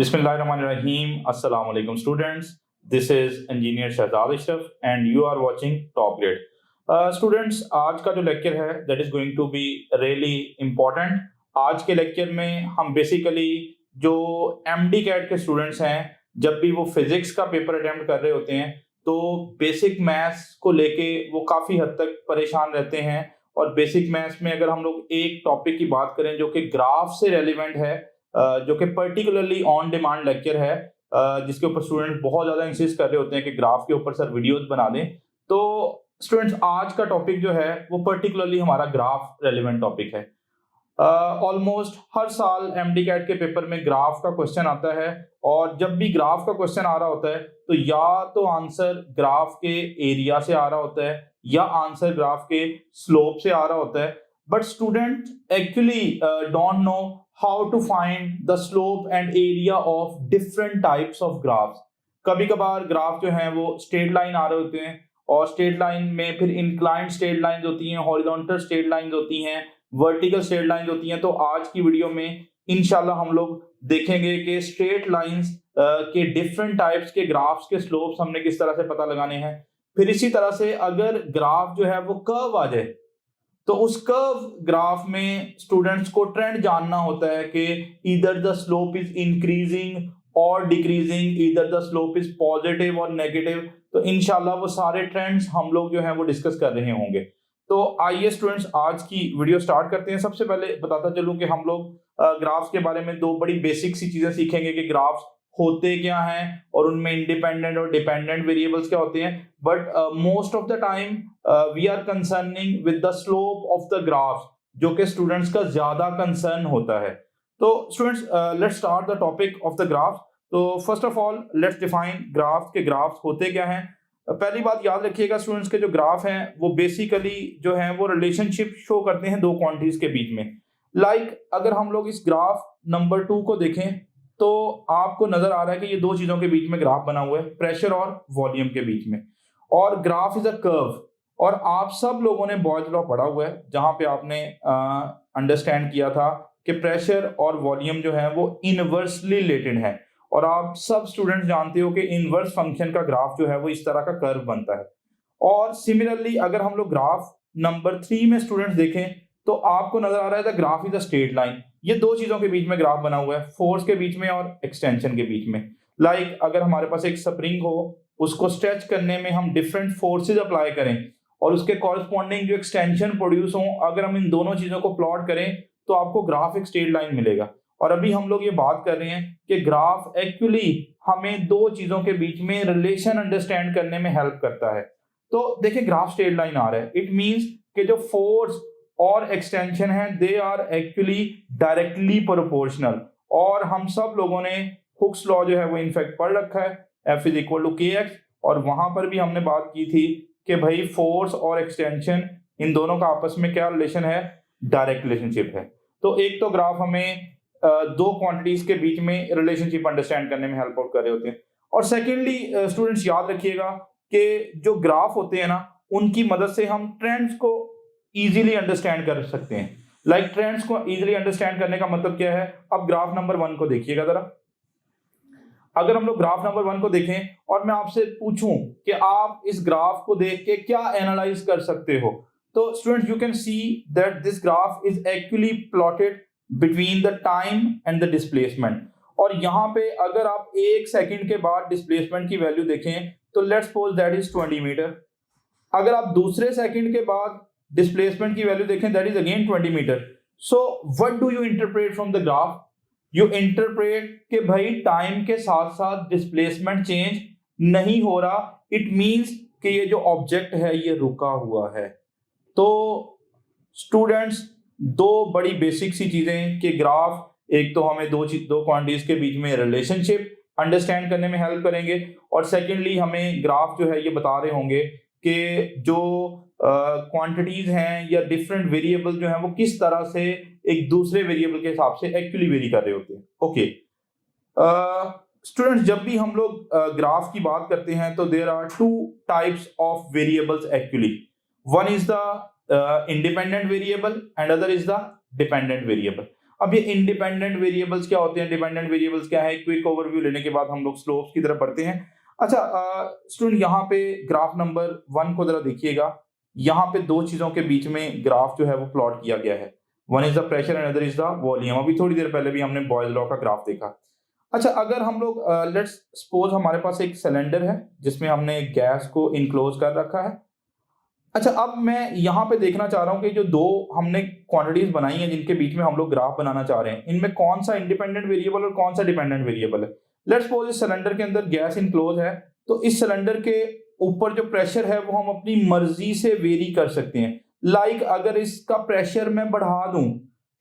Bismillahirrahmanirrahim. Assalamu alaikum students. This is engineer Shahzad Ashraf and you are watching Top Grade. Students, आज का जो lecture है that is going to be really important. आज के lecture में हम basically जो MD कैट के स्टूडेंट्स हैं जब भी वो फिजिक्स का पेपर अटेम्प्ट कर रहे होते हैं तो बेसिक मैथ्स को लेके वो काफ़ी हद तक परेशान रहते हैं। और बेसिक मैथ्स में अगर हम लोग एक टॉपिक की बात करें जो कि ग्राफ से रेलिवेंट है, जो कि पर्टिकुलरली ऑन डिमांड लेक्चर है, जिसके ऊपर स्टूडेंट बहुत ज़्यादा इंसिस्ट कर रहे होते हैं कि ग्राफ के ऊपर सर वीडियोस बना दें, तो स्टूडेंट्स आज का टॉपिक जो है वो पर्टिकुलरली हमारा ग्राफ रेलिवेंट टॉपिक है। ऑलमोस्ट हर साल एमडी कैट के पेपर में ग्राफ का क्वेश्चन आता है और जब भी ग्राफ का क्वेश्चन आ रहा होता है तो या तो आंसर ग्राफ के एरिया से आ रहा होता है या आंसर ग्राफ के स्लोप से आ रहा होता है, but student actually don't know how to find the slope and area of different types of graphs. कभी कभार ग्राफ जो है वो स्ट्रेट लाइन आ रहे होते हैं और स्ट्रेट लाइन में फिर इंक्लाइंड स्ट्रेट लाइंस होती हैं, हॉरिजॉन्टल स्ट्रेट लाइंस होती हैं, वर्टिकल स्ट्रेट लाइंस होती हैं। तो आज की वीडियो में इंशाल्लाह हम लोग देखेंगे कि स्ट्रेट लाइंस के डिफरेंट टाइप्स के ग्राफ्स के स्लोप्स हमने किस तरह से पता लगाने हैं। फिर इसी तरह से अगर ग्राफ जो है वो कर्व आ जाए तो उस कर्व ग्राफ में स्टूडेंट्स को ट्रेंड जानना होता है कि either the slope is increasing और decreasing, either the slope is positive और नेगेटिव। तो इंशाल्लाह वो सारे ट्रेंड्स हम लोग जो है वो डिस्कस कर रहे होंगे। तो आइए स्टूडेंट्स आज की वीडियो स्टार्ट करते हैं। सबसे पहले बताता चलूं कि हम लोग ग्राफ्स के बारे में दो बड़ी बेसिक सी चीजें सीखेंगे कि ग्राफ्स होते क्या हैं और उनमें इंडिपेंडेंट और डिपेंडेंट वेरिएबल्स क्या होते हैं। But most of the time we are concerning with the slope of the graphs, जो कि स्टूडेंट्स का ज्यादा कंसर्न होता है। तो students let's start the topic of the graphs. तो first of all let's define graphs के ग्राफ्स होते क्या हैं। पहली बात याद रखिएगा स्टूडेंट्स के जो ग्राफ हैं वो बेसिकली जो है वो रिलेशनशिप शो करते हैं दो क्वांटिटीज के बीच में। लाइक अगर हम लोग इस ग्राफ नंबर 2 को देखें तो आपको नजर आ रहा है कि ये दो चीजों के बीच में ग्राफ बना हुआ है, प्रेशर और वॉल्यूम के बीच में, और ग्राफ इज अ कर्व। और आप सब लोगों ने बॉयल्स लॉ पढ़ा हुआ है जहां पे आपने अंडरस्टैंड किया था कि प्रेशर और वॉल्यूम जो है वो इनवर्सली रिलेटेड है। और आप सब स्टूडेंट्स जानते हो कि इनवर्स फंक्शन का ग्राफ जो है वो इस तरह का कर्व बनता है। और सिमिलरली अगर हम लोग ग्राफ नंबर 3 में स्टूडेंट्स देखें तो आपको नजर आ रहा है the graph is a straight line. ये दो चीजों के बीच में ग्राफ बना हुआ है, फोर्स के बीच में और एक्सटेंशन के बीच में। लाइक अगर हमारे पास एक स्प्रिंग हो, उसको स्ट्रेच करने में हम डिफरेंट फोर्सेज अप्लाई करें और उसके कॉरस्पॉन्डिंग जो एक्सटेंशन प्रोड्यूस हो, अगर हम इन दोनों चीजों को प्लॉट करें तो आपको ग्राफ एक स्ट्रेट लाइन मिलेगा। और अभी हम लोग ये बात कर रहे हैं कि ग्राफ एक्चुअली हमें दो चीजों के बीच में रिलेशन अंडरस्टैंड करने में हेल्प करता है। तो देखिए ग्राफ स्ट्रेट लाइन आ रहा है, इट मींस कि जो फोर्स और एक्सटेंशन है they are actually directly proportional. और हम सब लोगों ने हुक्स लॉ जो है वो इनफैक्ट पढ़ रखा है, F इज इक्वल टू के एक्स, और वहां पर भी हमने बात की थी कि भाई फोर्स और एक्सटेंशन इन दोनों का आपस में क्या रिलेशन है, डायरेक्ट रिलेशनशिप है। तो एक तो ग्राफ हमें दो क्वांटिटीज के बीच में रिलेशनशिप अंडरस्टैंड करने में हेल्प आउट कर रहे होते हैं। और सेकेंडली स्टूडेंट्स याद रखिएगा कि जो ग्राफ होते हैं ना उनकी मदद से हम ट्रेंड्स को इजीली अंडरस्टैंड कर सकते हैं। लाइक ट्रेंड्स को इजीली अंडरस्टैंड करने का मतलब क्या है, अब ग्राफ नंबर 1 को देखिएगा जरा। अगर हम लोग ग्राफ नंबर 1 को देखें और मैं आपसे पूछूं कि आप इस ग्राफ को देख के क्या एनालाइज कर सकते हो, तो students you can see that this graph is actually plotted between the time and the displacement. और यहां पे अगर आप 1 सेकंड के बाद डिस्प्लेसमेंट की वैल्यू देखें तो let's suppose that is 20 metre. अगर आप दूसरे सेकंड के बाद डिस्प्लेसमेंट की वैल्यू देखें that is again 20 metre. So what do you interpret from the graph? You interpret कि भाई टाइम के साथ साथ डिस्प्लेसमेंट चेंज नहीं हो रहा, इट मींस कि ये जो ऑब्जेक्ट है ये रुका हुआ है। तो स्टूडेंट्स दो बड़ी बेसिक सी चीजें कि ग्राफ एक तो हमें दो क्वांटिटीज के बीच में रिलेशनशिप अंडरस्टैंड करने में हेल्प करेंगे, और सेकेंडली हमें ग्राफ जो है ये बता रहे होंगे कि जो क्वांटिटीज हैं या डिफरेंट वेरिएबल जो हैं वो किस तरह से एक दूसरे वेरिएबल के हिसाब से एक्चुअली वेरी कर रहे होते हैं। ओके स्टूडेंट्स, जब भी हम लोग ग्राफ की बात करते हैं तो there are two types of variables actually. One is the independent variable and other is the dependent variable. अब ये इंडिपेंडेंट वेरिएबल्स क्या होते हैं, डिपेंडेंट वेरिएबल्स क्या है, क्विक ओवरव्यू लेने के बाद हम लोग स्लोप्स की तरफ बढ़ते हैं। अच्छा स्टूडेंट, यहाँ पे ग्राफ नंबर 1 को जरा देखिएगा। यहाँ पे दो चीजों के बीच में ग्राफ जो है वो प्लॉट किया गया है। One is the pressure and other is the volume. अभी थोड़ी देर पहले भी हमने बॉयल्स लॉ का ग्राफ देखा। अच्छा, अगर हम लोग लेट्स सपोज हमारे पास एक सिलेंडर है जिसमें हमने गैस को इनक्लोज कर रखा है। अच्छा, अब मैं यहाँ पे देखना चाह रहा हूँ कि जो दो हमने क्वांटिटीज बनाई हैं जिनके बीच में हम लोग ग्राफ बनाना चाह रहे हैं, इनमें कौन सा इंडिपेंडेंट वेरिएबल और कौन सा डिपेंडेंट वेरिएबल है। लेट्स सपोज इस सिलेंडर के अंदर गैस इनक्लोज है, तो इस सिलेंडर के ऊपर जो प्रेशर है वो हम अपनी मर्जी से वेरी कर सकते हैं। लाइक अगर इसका प्रेशर मैं बढ़ा दूं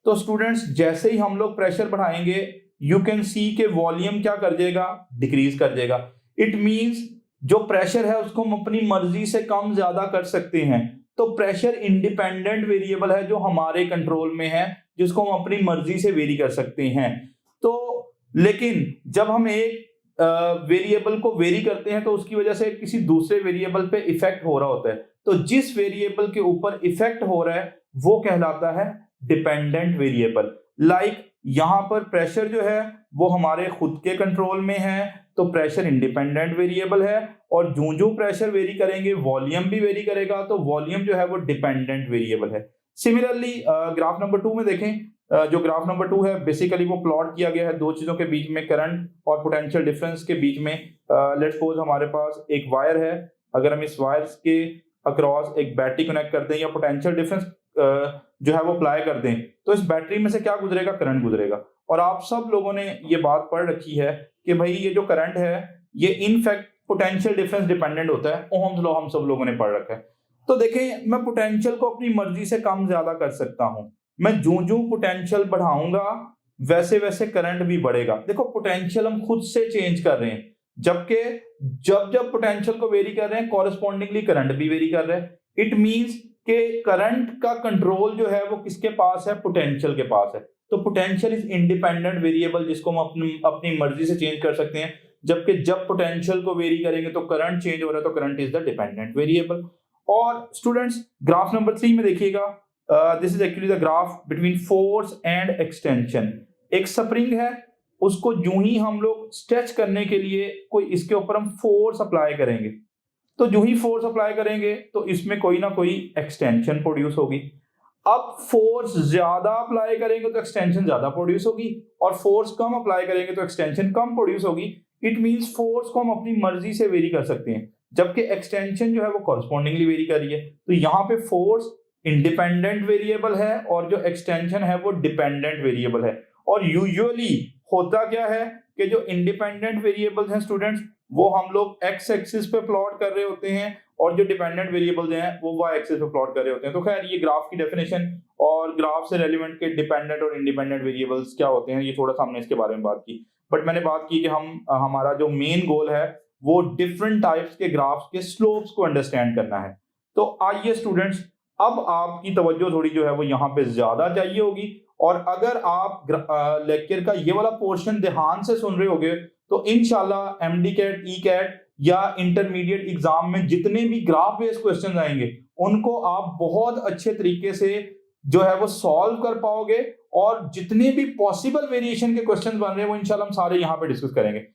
तो स्टूडेंट्स जैसे ही हम लोग प्रेशर बढ़ाएंगे यू कैन सी के वॉल्यूम क्या कर जाएगा, डिक्रीज कर जाएगा। इट मींस जो प्रेशर है उसको हम अपनी मर्जी से कम ज्यादा कर सकते हैं। तो प्रेशर इंडिपेंडेंट वेरिएबल है जो हमारे कंट्रोल में है, जिसको हम अपनी मर्जी से वेरी कर सकते हैं। तो लेकिन जब हम एक वेरिएबल को वेरी करते हैं तो उसकी वजह से किसी दूसरे वेरिएबल पे इफेक्ट हो रहा होता है। तो जिस वेरिएबल के ऊपर इफेक्ट हो रहा है वो कहलाता है डिपेंडेंट वेरिएबल। लाइक यहां पर प्रेशर जो है वो हमारे खुद के कंट्रोल में है, तो प्रेशर इंडिपेंडेंट वेरिएबल है। और जो जो प्रेशर वेरी करेंगे वॉल्यूम भी वेरी करेगा, तो वॉल्यूम जो है वो डिपेंडेंट वेरिएबल है। सिमिलरली ग्राफ नंबर 2 में देखें, जो ग्राफ नंबर 2 है बेसिकली वो प्लॉट किया गया है दो चीजों के बीच में, करंट और पोटेंशियल डिफरेंस के बीच में। लेट्स सपोज हमारे पास एक वायर है, अगर हम इस वायर के अक्रॉस एक बैटरी कनेक्ट करते हैं या पोटेंशियल डिफरेंस जो है वो अप्लाई कर दें, तो इस बैटरी में से क्या गुजरेगा, करंट गुजरेगा। और आप सब लोगों ने ये बात पढ़ रखी है कि भाई ये जो करंट है ये इनफैक्ट पोटेंशियल डिफरेंस डिपेंडेंट होता है। ओहम्स लॉ हम सब लोगों ने पढ़ रखा है। तो देखें, मैं पोटेंशियल को अपनी मर्जी से कम ज्यादा कर सकता हूं। मैं जो पोटेंशियल बढ़ाऊंगा वैसे वैसे करंट भी बढ़ेगा। देखो, पोटेंशियल हम खुद से चेंज कर रहे हैं, जबकि जब पोटेंशियल को वेरी कर रहे हैं कॉरेस्पॉन्डिंगली करंट भी वेरी कर रहे हैं। इट मींस कि करंट का कंट्रोल जो है वो किसके पास है, पोटेंशियल के पास है। तो पोटेंशियल इज इंडिपेंडेंट वेरिएबल जिसको हम अपनी मर्जी से चेंज कर सकते हैं, जबकि जब पोटेंशियल को वेरी करेंगे तो करंट चेंज हो रहा है, तो current is the dependent variable. और स्टूडेंट्स ग्राफ नंबर 3 में देखिएगा, this is actually the graph between force and extension. एक स्प्रिंग है, उसको यूं ही हम लोग स्ट्रेच करने के लिए कोई इसके ऊपर हम फोर्स अप्लाई करेंगे, तो जो ही फोर्स अप्लाई करेंगे तो इसमें कोई ना कोई एक्सटेंशन प्रोड्यूस होगी। अब फोर्स ज्यादा अप्लाई करेंगे तो एक्सटेंशन ज्यादा प्रोड्यूस होगी, और फोर्स कम अप्लाई करेंगे तो एक्सटेंशन कम प्रोड्यूस होगी। इट मींस फोर्स को हम अपनी मर्जी से वेरी कर सकते हैं, जबकि एक्सटेंशन जो है वो कॉरस्पॉन्डिंगली वेरी कर रही है। तो यहाँ पे फोर्स इंडिपेंडेंट वेरिएबल है और जो एक्सटेंशन है वो डिपेंडेंट वेरिएबल है। और यूजुअली होता क्या है कि जो इंडिपेंडेंट वेरिएबल्स हैं स्टूडेंट्स, वो हम लोग एक्स एक्सिस पे प्लॉट कर रहे होते हैं, और जो डिपेंडेंट वेरिएबल्स हैं वो वाई एक्सिस पे प्लॉट कर रहे होते हैं। तो खैर ये ग्राफ की डेफिनेशन और ग्राफ से रेलिवेंट के डिपेंडेंट और इंडिपेंडेंट वेरिएबल्स क्या होते हैं, ये थोड़ा सा हमने इसके बारे में बात की। बट मैंने बात की कि हमारा जो मेन गोल है वो डिफरेंट टाइप्स के ग्राफ्स के स्लोप्स को अंडरस्टैंड करना है। तो आइए स्टूडेंट्स, अब आपकी तवज्जो थोड़ी जो है वो यहाँ पे ज्यादा चाहिए होगी, और अगर आप लेक्चर का ये वाला पोर्शन ध्यान से सुन रहे होगे तो इंशाल्लाह एमडी कैट, ई कैट या इंटरमीडिएट एग्जाम में जितने भी ग्राफ बेस्ड क्वेश्चन आएंगे उनको आप बहुत अच्छे तरीके से जो है वो सॉल्व कर पाओगे, और जितने भी पॉसिबल वेरिएशन के क्वेश्चन बन रहे हैं वो इंशाल्लाह हम सारे यहाँ पे डिस्कस करेंगे।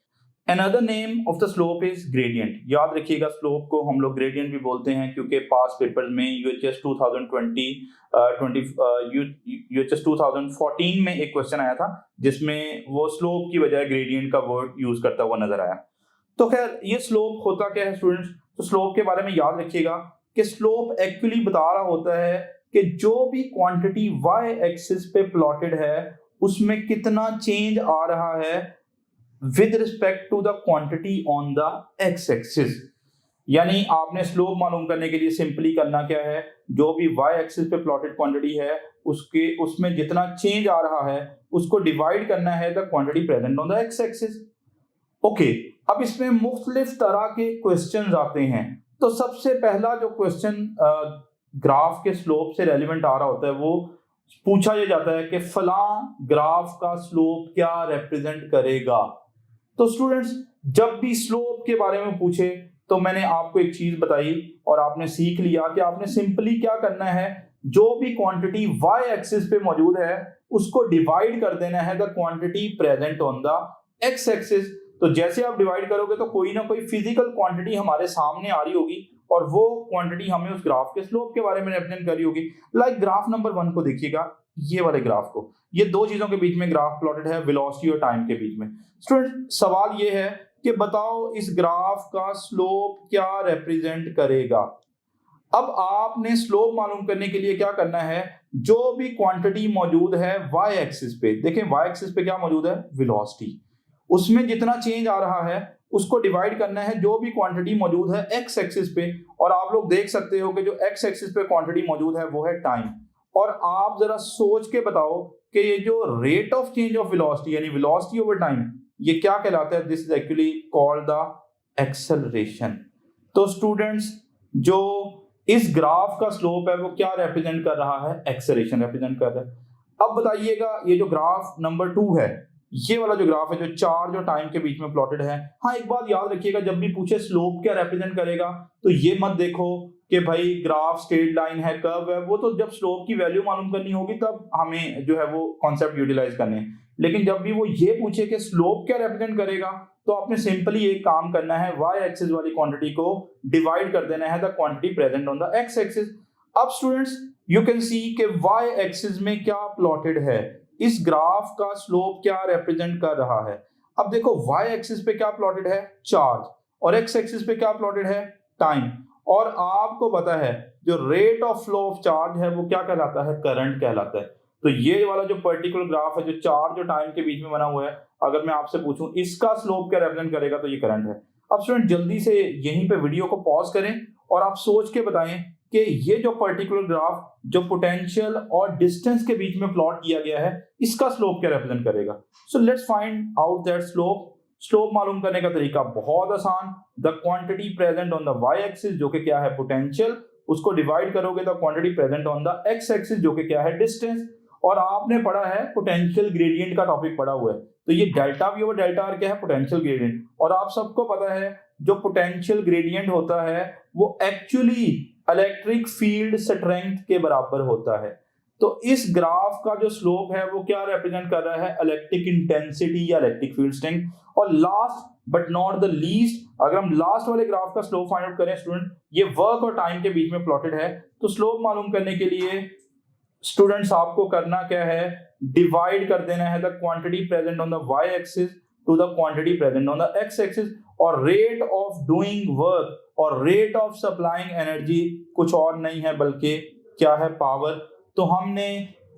Another name of the slope is gradient। याद रखिएगा, स्लोप को हम लोग ग्रेडियंट भी बोलते हैं, क्योंकि पास पेपर में यूएचएस 2014 में एक क्वेश्चन आया था जिसमें वो स्लोप की बजाय ग्रेडियंट का वर्ड यूज करता हुआ नजर आया। तो खैर ये स्लोप होता क्या है स्टूडेंट्स, तो स्लोप के बारे में याद रखिएगा कि स्लोप एक्चुअली बता रहा होता है कि जो भी क्वांटिटी वाई एक्सिस पे प्लॉटेड है उसमें कितना चेंज आ रहा है with respect to the quantity on the X axis. यानी आपने स्लोप मालूम करने के लिए सिंपली करना क्या है, जो भी वाई एक्सिस पे प्लॉटेड क्वांटिटी है उसमें जितना चेंज आ रहा है उसको डिवाइड करना है the quantity present on the X axis. Okay, अब इसमें मुख्तलिफ तरह के क्वेश्चन आते हैं। तो सबसे पहला जो क्वेश्चन ग्राफ के स्लोप से रेलिवेंट आ रहा होता है वो पूछा यह जाता है कि फला ग्राफ का स्लोप क्या रिप्रेजेंट करेगा। तो स्टूडेंट्स जब भी स्लोप के बारे में पूछे तो मैंने आपको एक चीज बताई और आपने सीख लिया कि आपने सिंपली क्या करना है जो भी क्वांटिटी y एक्सिस पे मौजूद है उसको डिवाइड कर देना है the quantity present on the x axis. तो जैसे आप डिवाइड करोगे तो कोई ना कोई फिजिकल क्वांटिटी हमारे सामने आ रही होगी और वो क्वांटिटी हमें उस ग्राफ के स्लोप के बारे में रिप्रेजेंट कर रही होगी। लाइक ग्राफ नंबर 1 को देखिएगा, ये वाले ग्राफ को, ये दो चीजों के बीच में ग्राफ प्लॉटेड है, वेलोसिटी और टाइम के बीच में। स्टूडेंट सवाल ये है कि बताओ इस ग्राफ का स्लोप क्या रिप्रेजेंट करेगा। अब आपने स्लोप मालूम करने के लिए क्या करना है, जो भी क्वांटिटी मौजूद है y एक्सिस पे, देखें y एक्सिस पे क्या मौजूद है, वेलोसिटी, उसमें जितना चेंज आ रहा है उसको डिवाइड करना है जो भी क्वांटिटी मौजूद है x एक्सिस पे। और आप लोग देख सकते हो कि जो x एक्सिस पे क्वांटिटी मौजूद है वो है टाइम। और आप जरा सोच के बताओ कि ये जो rate of change of velocity यानी वेलोसिटी ओवर टाइम, ये क्या कहलाता है, this is actually called the acceleration. तो स्टूडेंट्स जो इस ग्राफ का स्लोप है वो क्या रिप्रेजेंट कर रहा है, एक्सेलरेशन रिप्रेजेंट कर रहा है। अब बताइएगा ये जो ग्राफ नंबर 2 है, ये वाला जो ग्राफ है जो चार्ज और टाइम के बीच में प्लॉटेड है, हाँ एक बात याद रखिएगा, जब भी पूछे स्लोप क्या रिप्रेजेंट करेगा तो ये मत देखो कि भाई ग्राफ स्ट्रेट लाइन है, कर्व है, वो तो जब स्लोप की वैल्यू मालूम करनी होगी तब हमें जो है वो कॉन्सेप्ट यूटिलाइज करने हैं। लेकिन जब भी वो ये पूछे कि स्लोप क्या रिप्रेजेंट करेगा तो आपने सिंपली एक काम करना है, y एक्सिस वाली क्वांटिटी को डिवाइड कर देना है the quantity present on the x axis. अब स्टूडेंट्स यू कैन सी कि y एक्सिस में क्या प्लॉटेड है, इस ग्राफ का स्लोप क्या रिप्रेजेंट कर रहा है। अब देखो y एक्सिस पे क्या प्लॉटेड है, चार्ज, और x एक्सिस पे क्या प्लॉटेड है, टाइम। और आपको पता है जो rate of flow of charge है वो क्या कहलाता है, करंट कहलाता है। तो ये वाला जो पर्टिकुलर ग्राफ है जो चार्ज और टाइम के बीच में बना हुआ है, अगर मैं आपसे पूछूं इसका स्लोप क्या रिप्रेजेंट करेगा तो ये करंट है। अब स्टूडेंट जल्दी से यहीं पे वीडियो को पॉज करें और आप सोच के बताएं कि ये जो पर्टिकुलर ग्राफ जो पोटेंशियल और डिस्टेंस के बीच में प्लॉट किया गया है इसका स्लोप क्या रिप्रेजेंट करेगा। So let's find out that slope. Slope मालूम करने का तरीका बहुत आसान, the quantity present on the y axis जो कि क्या है पोटेंशियल, उसको डिवाइड करोगे the quantity present on the x axis जो कि क्या है डिस्टेंस। और आपने पढ़ा है पोटेंशियल ग्रेडियंट का टॉपिक पढ़ा हुआ है, तो ये delta v over delta r क्या है, पोटेंशियल ग्रेडियंट। और आप सबको पता है जो पोटेंशियल ग्रेडियंट होता है वो एक्चुअली इलेक्ट्रिक फील्ड स्ट्रेंथ के बराबर होता है। तो इस ग्राफ का जो स्लोप है वो क्या रिप्रेजेंट कर रहा है, इलेक्ट्रिक इंटेंसिटी या इलेक्ट्रिक फील्ड स्ट्रेंथ। और last but not the least, अगर हम लास्ट वाले ग्राफ का स्लोप फाइंड आउट करें स्टूडेंट, ये वर्क और टाइम के बीच में प्लॉटेड है, तो स्लोप मालूम करने के लिए स्टूडेंट्स आपको करना क्या है, डिवाइड कर देना है the quantity present on the y axis to the quantity present on the x axis. और रेट ऑफ डूइंग वर्क और रेट ऑफ सप्लाइंग एनर्जी कुछ और नहीं है बल्कि क्या है, पावर। तो हमने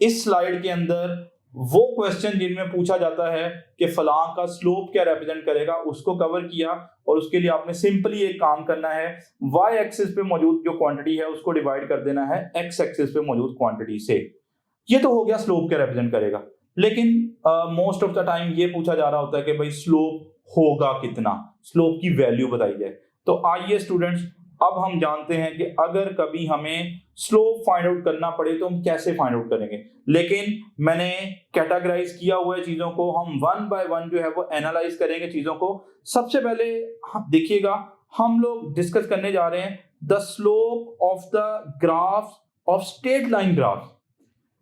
इस स्लाइड के अंदर वो क्वेश्चन जिनमें पूछा जाता है कि फलां का स्लोप क्या रिप्रेजेंट करेगा उसको कवर किया। और उसके लिए आपने सिंपली एक काम करना है, y एक्सिस पे मौजूद जो क्वांटिटी है उसको डिवाइड कर देना है x एक्सिस पे मौजूद क्वांटिटी से। ये तो हो गया स्लोप क्या रिप्रेजेंट करेगा। लेकिन मोस्ट ऑफ द टाइम ये पूछा जा रहा होता है कि भाई स्लोप होगा कितना, स्लोप की वैल्यू बताई जाए। तो आइए स्टूडेंट्स अब हम जानते हैं कि अगर कभी हमें स्लोप फाइंड आउट करना पड़े तो हम कैसे फाइंड आउट करेंगे। लेकिन मैंने कैटेगराइज किया हुआ है चीजों को, हम वन बाय वन जो है वो एनालाइज करेंगे चीजों को। सबसे पहले देखिएगा हम लोग डिस्कस करने जा रहे हैं the slope of the graph of straight line graph.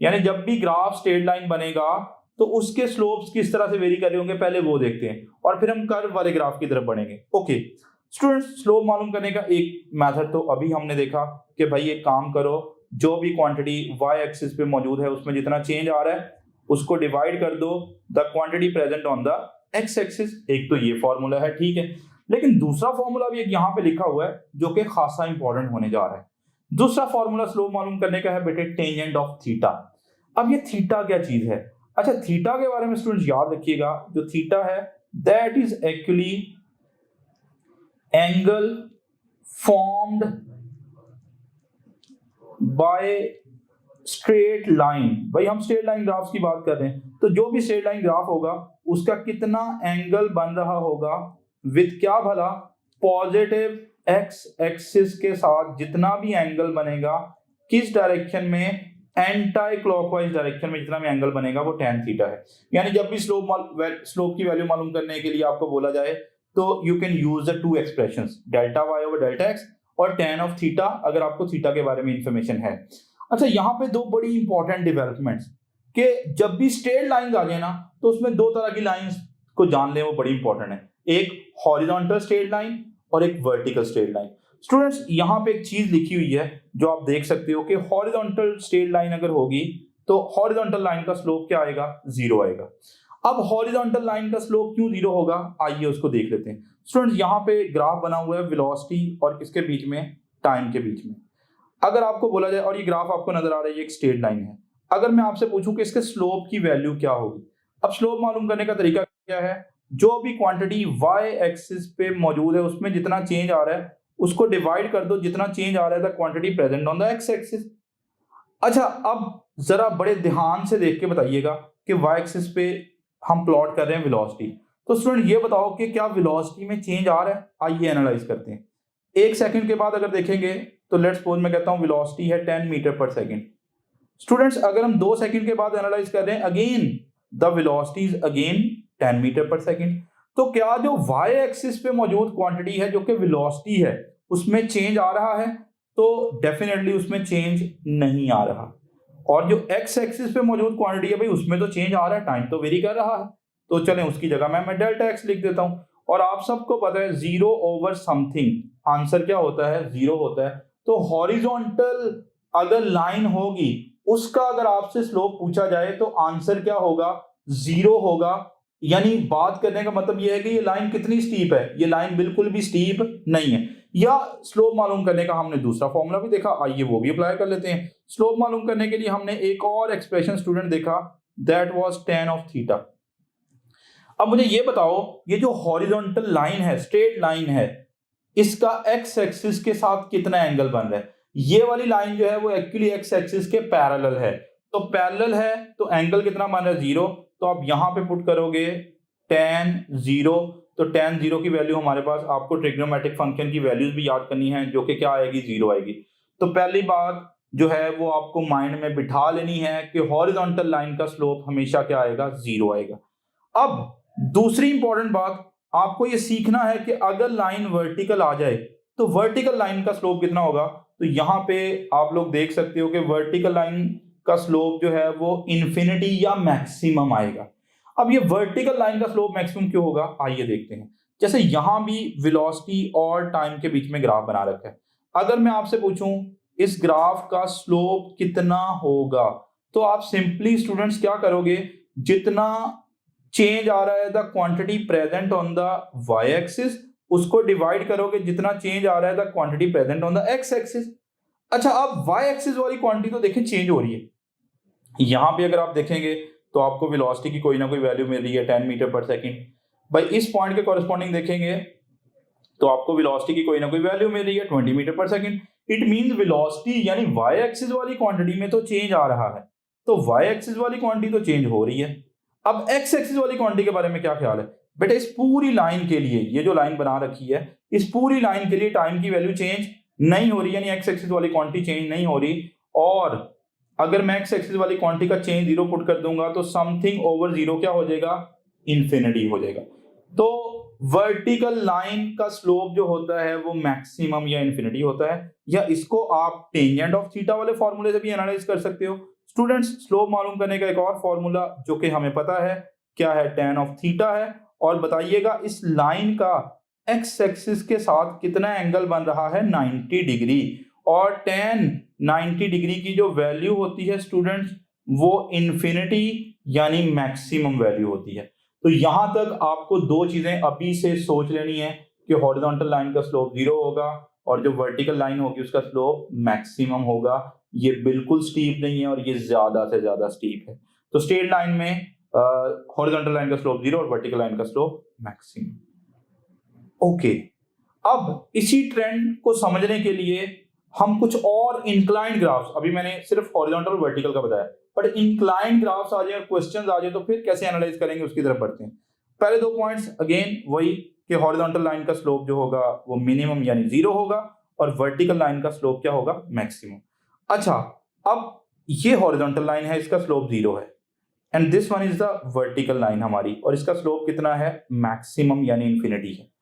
यानी जब भी ग्राफ स्ट्रेट लाइन बनेगा तो उसके स्लोप्स किस तरह से वेरी कर रहे होंगे पहले वो देखते हैं, और फिर हम कर्व वाले ग्राफ की तरफ बढ़ेंगे। ओके स्टूडेंट्स, स्लोप मालूम करने का एक मेथड तो अभी हमने देखा कि भाई एक काम करो, जो भी क्वांटिटी y एक्सिस पे मौजूद है उसमें जितना चेंज आ रहा है उसको डिवाइड कर दो the quantity present on the x axis. एक तो ये फॉर्मूला है, ठीक है। लेकिन दूसरा फॉर्मूला भी एक यहाँ पे लिखा हुआ है जो कि खासा इंपॉर्टेंट होने जा रहा है। दूसरा फॉर्मूला स्लोप मालूम करने का है बेटे टेंजेंट ऑफ थीटा। अब ये थीटा क्या चीज है, अच्छा थीटा के बारे में स्टूडेंट्स याद रखिएगा, जो थीटा है that is actually angle formed by straight line. भाई हम स्ट्रेट लाइन ग्राफ्स की बात कर रहे हैं, तो जो भी स्ट्रेट लाइन ग्राफ होगा उसका कितना एंगल बन रहा होगा विद क्या भला, पॉजिटिव एक्स एक्सिस के साथ जितना भी एंगल बनेगा किस डायरेक्शन में, एंटी क्लॉकवाइज डायरेक्शन में जितना भी एंगल बनेगा वो tan थीटा है। यानी जब भी स्लोप की वैल्यू मालूम करने के लिए आपको बोला जाए तो you can use the two expressions, delta y over delta x और tan ऑफ थीटा, अगर आपको थीटा के बारे में इंफॉर्मेशन है। अच्छा, यहाँ पे दो बड़ी इंपॉर्टेंट डेवलपमेंट्स कि जब भी स्ट्रेट लाइन आ जाए ना, तो उसमें दो तरह की लाइंस को जान लें, वो बड़ी इंपॉर्टेंट है। एक हॉरिजॉन्टल स्ट्रेट लाइन और एक वर्टिकल स्ट्रेट लाइन। स्टूडेंट्स, यहाँ पे एक चीज लिखी हुई है जो आप देख सकते हो कि हॉरिजॉन्टल स्ट्रेट लाइन अगर होगी तो हॉरिजॉन्टल लाइन का स्लोप क्या आएगा, 0 आएगा। अब हॉरिजॉन्टल लाइन का स्लोप क्यों 0 होगा, आइए उसको देख लेते हैं। स्टूडेंट्स, यहाँ पे ग्राफ बना हुआ है वेलोसिटी और किसके बीच में, टाइम के बीच में। अगर आपको बोला जाए, और ये ग्राफ आपको नजर आ रहा है, ये एक स्ट्रेट लाइन है, अगर मैं आपसे पूछूं कि इसके स्लोप की वैल्यू क्या होगी। अब स्लोप मालूम करने का तरीका क्या है, जो भी क्वांटिटी y एक्सिस पे मौजूद है उसमें जितना चेंज आ रहा है उसको डिवाइड कर दो जितना चेंज आ रहा है the quantity present on the x axis. अच्छा, अब जरा बड़े ध्यान से देख के बताइएगा कि y एक्सिस पे हम प्लॉट कर रहे हैं वेलोसिटी। तो स्टूडेंट ये बताओ कि क्या वेलोसिटी में चेंज आ रहा है, आइए एनालाइज करते हैं। 1 सेकंड के बाद अगर देखेंगे तो लेट्स सपोज मैं कहता हूं वेलोसिटी है 10 मीटर पर सेकंड। स्टूडेंट्स, अगर हम 2 सेकंड के बाद एनालाइज कर रहे हैं, again the velocity is again 10 metre per second. तो क्या जो y एक्सिस पे मौजूद क्वांटिटी है जो कि वेलोसिटी है उसमें चेंज आ रहा है, तो डेफिनेटली उसमें चेंज नहीं आ रहा। और जो x एक्सिस पे मौजूद क्वांटिटी है भाई उसमें तो चेंज आ रहा है, टाइम तो वेरी कर रहा है। तो चलें उसकी जगह मैं डेल्टा x लिख देता हूं। और आप सबको पता है 0 ओवर समथिंग आंसर क्या होता है, 0 होता है। तो हॉरिजॉन्टल अगर लाइन होगी उसका अगर आपसे स्लोप पूछा जाए तो आंसर क्या होगा, 0 होगा। यानी बात करने का मतलब यह है कि ये लाइन कितनी स्टीप है, ये लाइन बिल्कुल भी स्टीप नहीं है। या स्लोप मालूम करने का हमने दूसरा फॉर्मूला भी देखा, आइए वो भी अप्लाई कर लेते हैं। स्लोप मालूम करने के लिए हमने एक और एक्सप्रेशन स्टूडेंट देखा, that was tan of theta. अब मुझे ये बताओ, ये जो हॉरिजॉन्टल लाइन है, स्ट्रेट लाइन है, इसका x एक्सिस के साथ कितना एंगल बन रहा है। ये वाली लाइन जो है वो एक्चुअली x एक्सिस के पैरेलल है, तो पैरेलल है तो एंगल कितना बन रहा है, 0। तो आप यहां पे पुट करोगे tan 0, तो tan 0 की वैल्यू हमारे पास, आपको ट्रिग्नोमेट्रिक फंक्शन की वैल्यूज भी याद करनी है जो कि क्या आएगी, 0 आएगी। तो पहली बात जो है वो आपको माइंड में बिठा लेनी है कि हॉरिजॉन्टल लाइन का स्लोप हमेशा क्या आएगा, 0 आएगा। अब दूसरी इंपॉर्टेंट बात, आपको ये सीखना है कि अगर लाइन वर्टिकल आ जाए तो वर्टिकल लाइन का स्लोप कितना होगा। तो यहां पे आप लोग देख सकते हो कि वर्टिकल लाइन का स्लोप जो है वो इन्फिनिटी या मैक्सिमम आएगा। अब ये वर्टिकल लाइन का स्लोप मैक्सिमम क्यों होगा, आइए देखते हैं। जैसे यहां भी वेलोसिटी और टाइम के बीच में ग्राफ बना रखा है, अगर मैं आपसे पूछूं इस ग्राफ का स्लोप कितना होगा, तो आप सिंपली स्टूडेंट्स क्या करोगे, जितना चेंज आ रहा है the quantity present on the y axis उसको डिवाइड करोगे जितना चेंज आ रहा है the quantity present on the x axis. अच्छा, अब y एक्सिस वाली क्वांटिटी तो देखें चेंज हो रही है। यहां पे अगर आप देखेंगे तो आपको वेलोसिटी की कोई ना कोई वैल्यू मिल रही है 10 मीटर पर सेकंड। भाई इस पॉइंट के कॉरेस्पॉन्डिंग देखेंगे तो आपको वेलोसिटी की कोई ना कोई वैल्यू मिल रही है 20 metre per second. It means velocity यानी y एक्सिस वाली क्वांटिटी में तो चेंज आ रहा है, तो y एक्सिस वाली क्वांटिटी तो चेंज हो रही है। अब x एक्सिस वाली क्वांटिटी के बारे में क्या ख्याल है बेटा, इस पूरी लाइन के लिए, ये जो लाइन बना रखी है इस पूरी लाइन के लिए टाइम की वैल्यू चेंज नहीं हो रही, यानी x एक्सिस वाली क्वांटिटी चेंज नहीं हो रही। और अगर मैं x एक्सिस वाली क्वांटिटी का चेंज 0 पुट कर दूंगा तो समथिंग ओवर 0 क्या हो जाएगा, इंफिनिटी हो जाएगा। तो वर्टिकल लाइन का स्लोप जो होता है वो मैक्सिमम या इंफिनिटी होता है, या इसको आप टेंजेंट ऑफ थीटा वाले फॉर्मूले से भी एनालाइज कर सकते हो। स्टूडेंट्स, स्लोप मालूम करने का एक और फॉर्मूला जो कि हमें पता है क्या है, tan ऑफ थीटा है। और बताइएगा इस लाइन का x एक्सिस के साथ कितना एंगल बन रहा है, 90 डिग्री। और tan 90 डिग्री की जो वैल्यू होती है स्टूडेंट्स वो इंफिनिटी यानी मैक्सिमम वैल्यू होती है। तो यहां तक आपको दो चीजें अभी से सोच लेनी है कि हॉरिजॉन्टल लाइन का स्लोप 0 होगा और जो वर्टिकल लाइन होगी उसका स्लोप मैक्सिमम होगा। ये बिल्कुल स्टीप नहीं है और ये ज्यादा से ज्यादा स्टीप है। तो स्ट्रेट लाइन में हॉरिजॉन्टल लाइन का स्लोप 0 और वर्टिकल लाइन का स्लोप मैक्सिमम। ओके, अब इसी ट्रेंड को समझने के लिए हम कुछ और इंक्लाइंड ग्राफ्स, अभी मैंने सिर्फ हॉरिजॉन्टल और वर्टिकल का बताया, पर इंक्लाइंड ग्राफ्स आ जाए और क्वेश्चंस आ जाए तो फिर कैसे एनालाइज करेंगे उसकी तरफ बढ़ते हैं। पहले दो पॉइंट्स अगेन वही कि हॉरिजॉन्टल लाइन का स्लोप जो होगा वो मिनिमम यानी 0 होगा और वर्टिकल लाइन का स्लोप क्या होगा, मैक्सिमम। अच्छा, अब ये हॉरिजॉन्टल लाइन है, इसका स्लोप 0 है and this one is the vertical line हमारी, और इसका स्लोप कितना है, मैक्सिमम यानी इंफिनिटी है।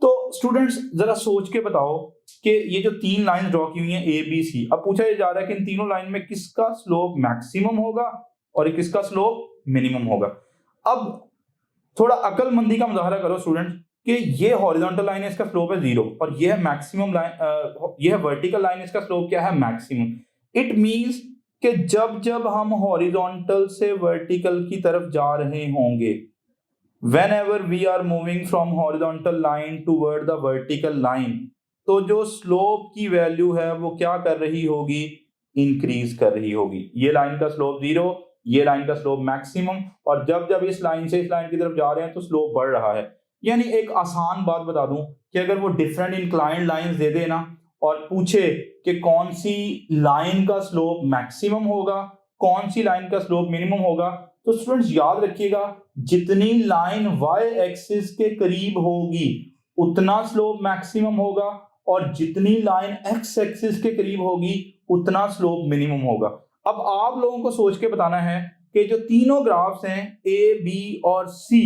तो स्टूडेंट्स जरा सोच के बताओ कि ये जो 3 लाइन ड्रॉ की हुई हैं ए बी सी, अब पूछा जा रहा है कि इन तीनों लाइन में किसका स्लोप मैक्सिमम होगा और किसका स्लोप मिनिमम होगा। अब थोड़ा अकलमंदी का मुजाहरा करो स्टूडेंट्स कि ये हॉरिजॉन्टल लाइन है, इसका स्लोप है 0 और ये है मैक्सिमम लाइन, ये है वर्टिकल लाइन, इसका स्लोप क्या है मैक्सिमम। इट मींस कि जब जब हम हॉरिजॉन्टल से वर्टिकल की तरफ जा रहे होंगे, whenever we are moving from horizontal line toward the vertical line, तो जो स्लोप की वैल्यू है वो क्या कर रही होगी, इंक्रीज कर रही होगी। ये लाइन का स्लोप 0, ये लाइन का स्लोप मैक्सिमम, और जब जब इस लाइन से इस लाइन की तरफ जा रहे हैं तो स्लोप बढ़ रहा है। यानी एक आसान बात बता दूं कि अगर वो डिफरेंट इंक्लाइंड लाइंस दे दे ना और पूछे कि कौन सी लाइन का स्लोप मैक्सिमम होगा, कौन सी लाइन का स्लोप मिनिमम होगा, तो स्टूडेंट्स याद रखिएगा जितनी लाइन y एक्सिस के करीब होगी उतना स्लोप मैक्सिमम होगा और जितनी लाइन x एक्सिस के करीब होगी उतना स्लोप मिनिमम होगा। अब आप लोगों को सोच के बताना है कि जो तीनों ग्राफ्स हैं a, b और c,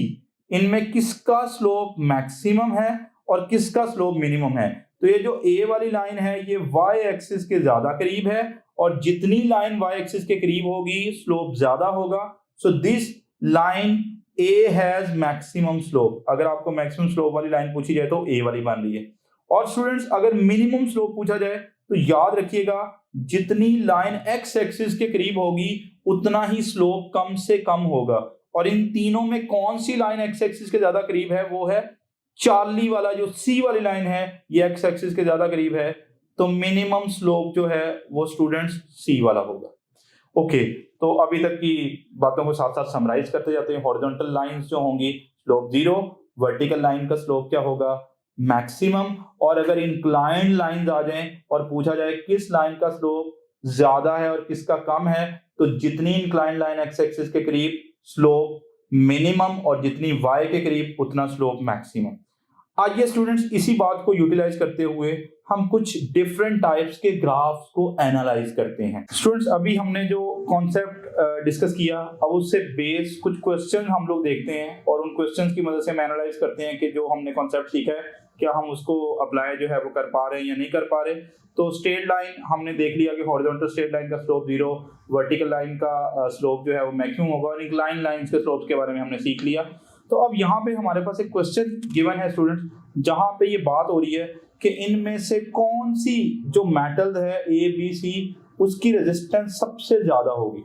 इनमें किसका स्लोप मैक्सिमम है और किसका स्लोप मिनिमम है। तो ये जो a वाली लाइन है ये y एक्सिस के ज्यादा करीब है और जितनी लाइन y एक्सिस के करीब होगी स्लोप ज्यादा होगा। So this line A has maximum slope. अगर आपको मैक्सिमम स्लोप वाली लाइन पूछी जाए तो A वाली बन रही है। और स्टूडेंट्स अगर मिनिमम स्लोप पूछा जाए तो याद रखिएगा जितनी लाइन x एक्सिस के करीब होगी उतना ही स्लोप कम से कम होगा। और इन तीनों में कौन सी लाइन x एक्सिस के ज्यादा करीब है, वो है चार्ली वाला, जो C वाली लाइन है ये x एक्सिस के ज्यादा करीब है, तो मिनिमम स्लोप जो है वो स्टूडेंट्स C वाला होगा। ओके, तो अभी तक की बातों को साथ साथ समराइज करते जाते हैं। हॉरिजॉन्टल लाइंस जो होंगी स्लोप 0, वर्टिकल लाइन का स्लोप क्या होगा मैक्सिमम, और अगर इंक्लाइंड लाइंस आ जाएं और पूछा जाए किस लाइन का स्लोप ज्यादा है और किसका कम है, तो जितनी इंक्लाइंड लाइन एक्स एक्सिस के करीब स्लोप मिनिमम और जितनी वाई के करीब उतना स्लोप मैक्सिमम। आइए स्टूडेंट्स इसी बात को यूटिलाइज करते हुए हम कुछ डिफरेंट टाइप्स के ग्राफ्स को एनालाइज करते हैं। स्टूडेंट्स अभी हमने जो कॉन्सेप्ट डिस्कस किया, अब उससे बेस कुछ क्वेश्चन हम लोग देखते हैं और उन क्वेश्चंस की मदद से हम एनालाइज करते हैं कि जो हमने कॉन्सेप्ट सीखा है क्या हम उसको अप्लाई जो है वो कर पा रहे हैं या नहीं कर पा रहे। तो स्ट्रेट लाइन हमने देख लिया कि हॉरिजॉन्टल स्ट्रेट लाइन का स्लोप 0, वर्टिकल लाइन का स्लोप जो है वो मैक्सिमम होगा, और इंक्लाइन लाइंस के स्लोप्स के बारे में हमने सीख लिया। तो अब यहाँ पे हमारे पास एक क्वेश्चन गिवन है स्टूडेंट्स, जहां पे ये बात हो रही है कि इनमें से कौन सी जो मेटल है ए बी सी उसकी रेजिस्टेंस सबसे ज्यादा होगी।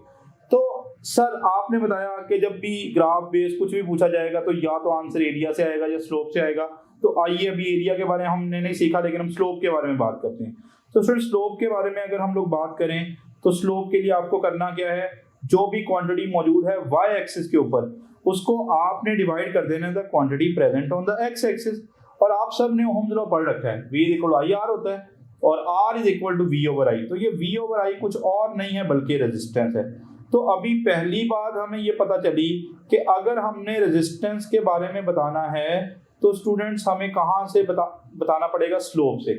तो सर आपने बताया कि जब भी ग्राफ बेस कुछ भी पूछा जाएगा तो या तो आंसर एरिया से आएगा या स्लोप से आएगा। तो आइए अभी एरिया के बारे में हमने नहीं सीखा, लेकिन हम स्लोप के बारे में बात करते हैं। तो फिर स्लोप के बारे में अगर हम लोग बात करें तो स्लोप के लिए आपको करना क्या है, जो भी क्वांटिटी मौजूद है y एक्सिस के ऊपर उसको आपने डिवाइड कर देना the quantity present on the x axis. और आप सब ने ओम्स लॉ पढ़ रखा है, V equal to I R होता है और R is equal to V over I. तो ये V ओवर आई कुछ और नहीं है बल्कि रेजिस्टेंस है। तो अभी पहली बात हमें ये पता चली कि अगर हमने रेजिस्टेंस के बारे में बताना है तो स्टूडेंट्स हमें कहाँ से बताना पड़ेगा, स्लोप से।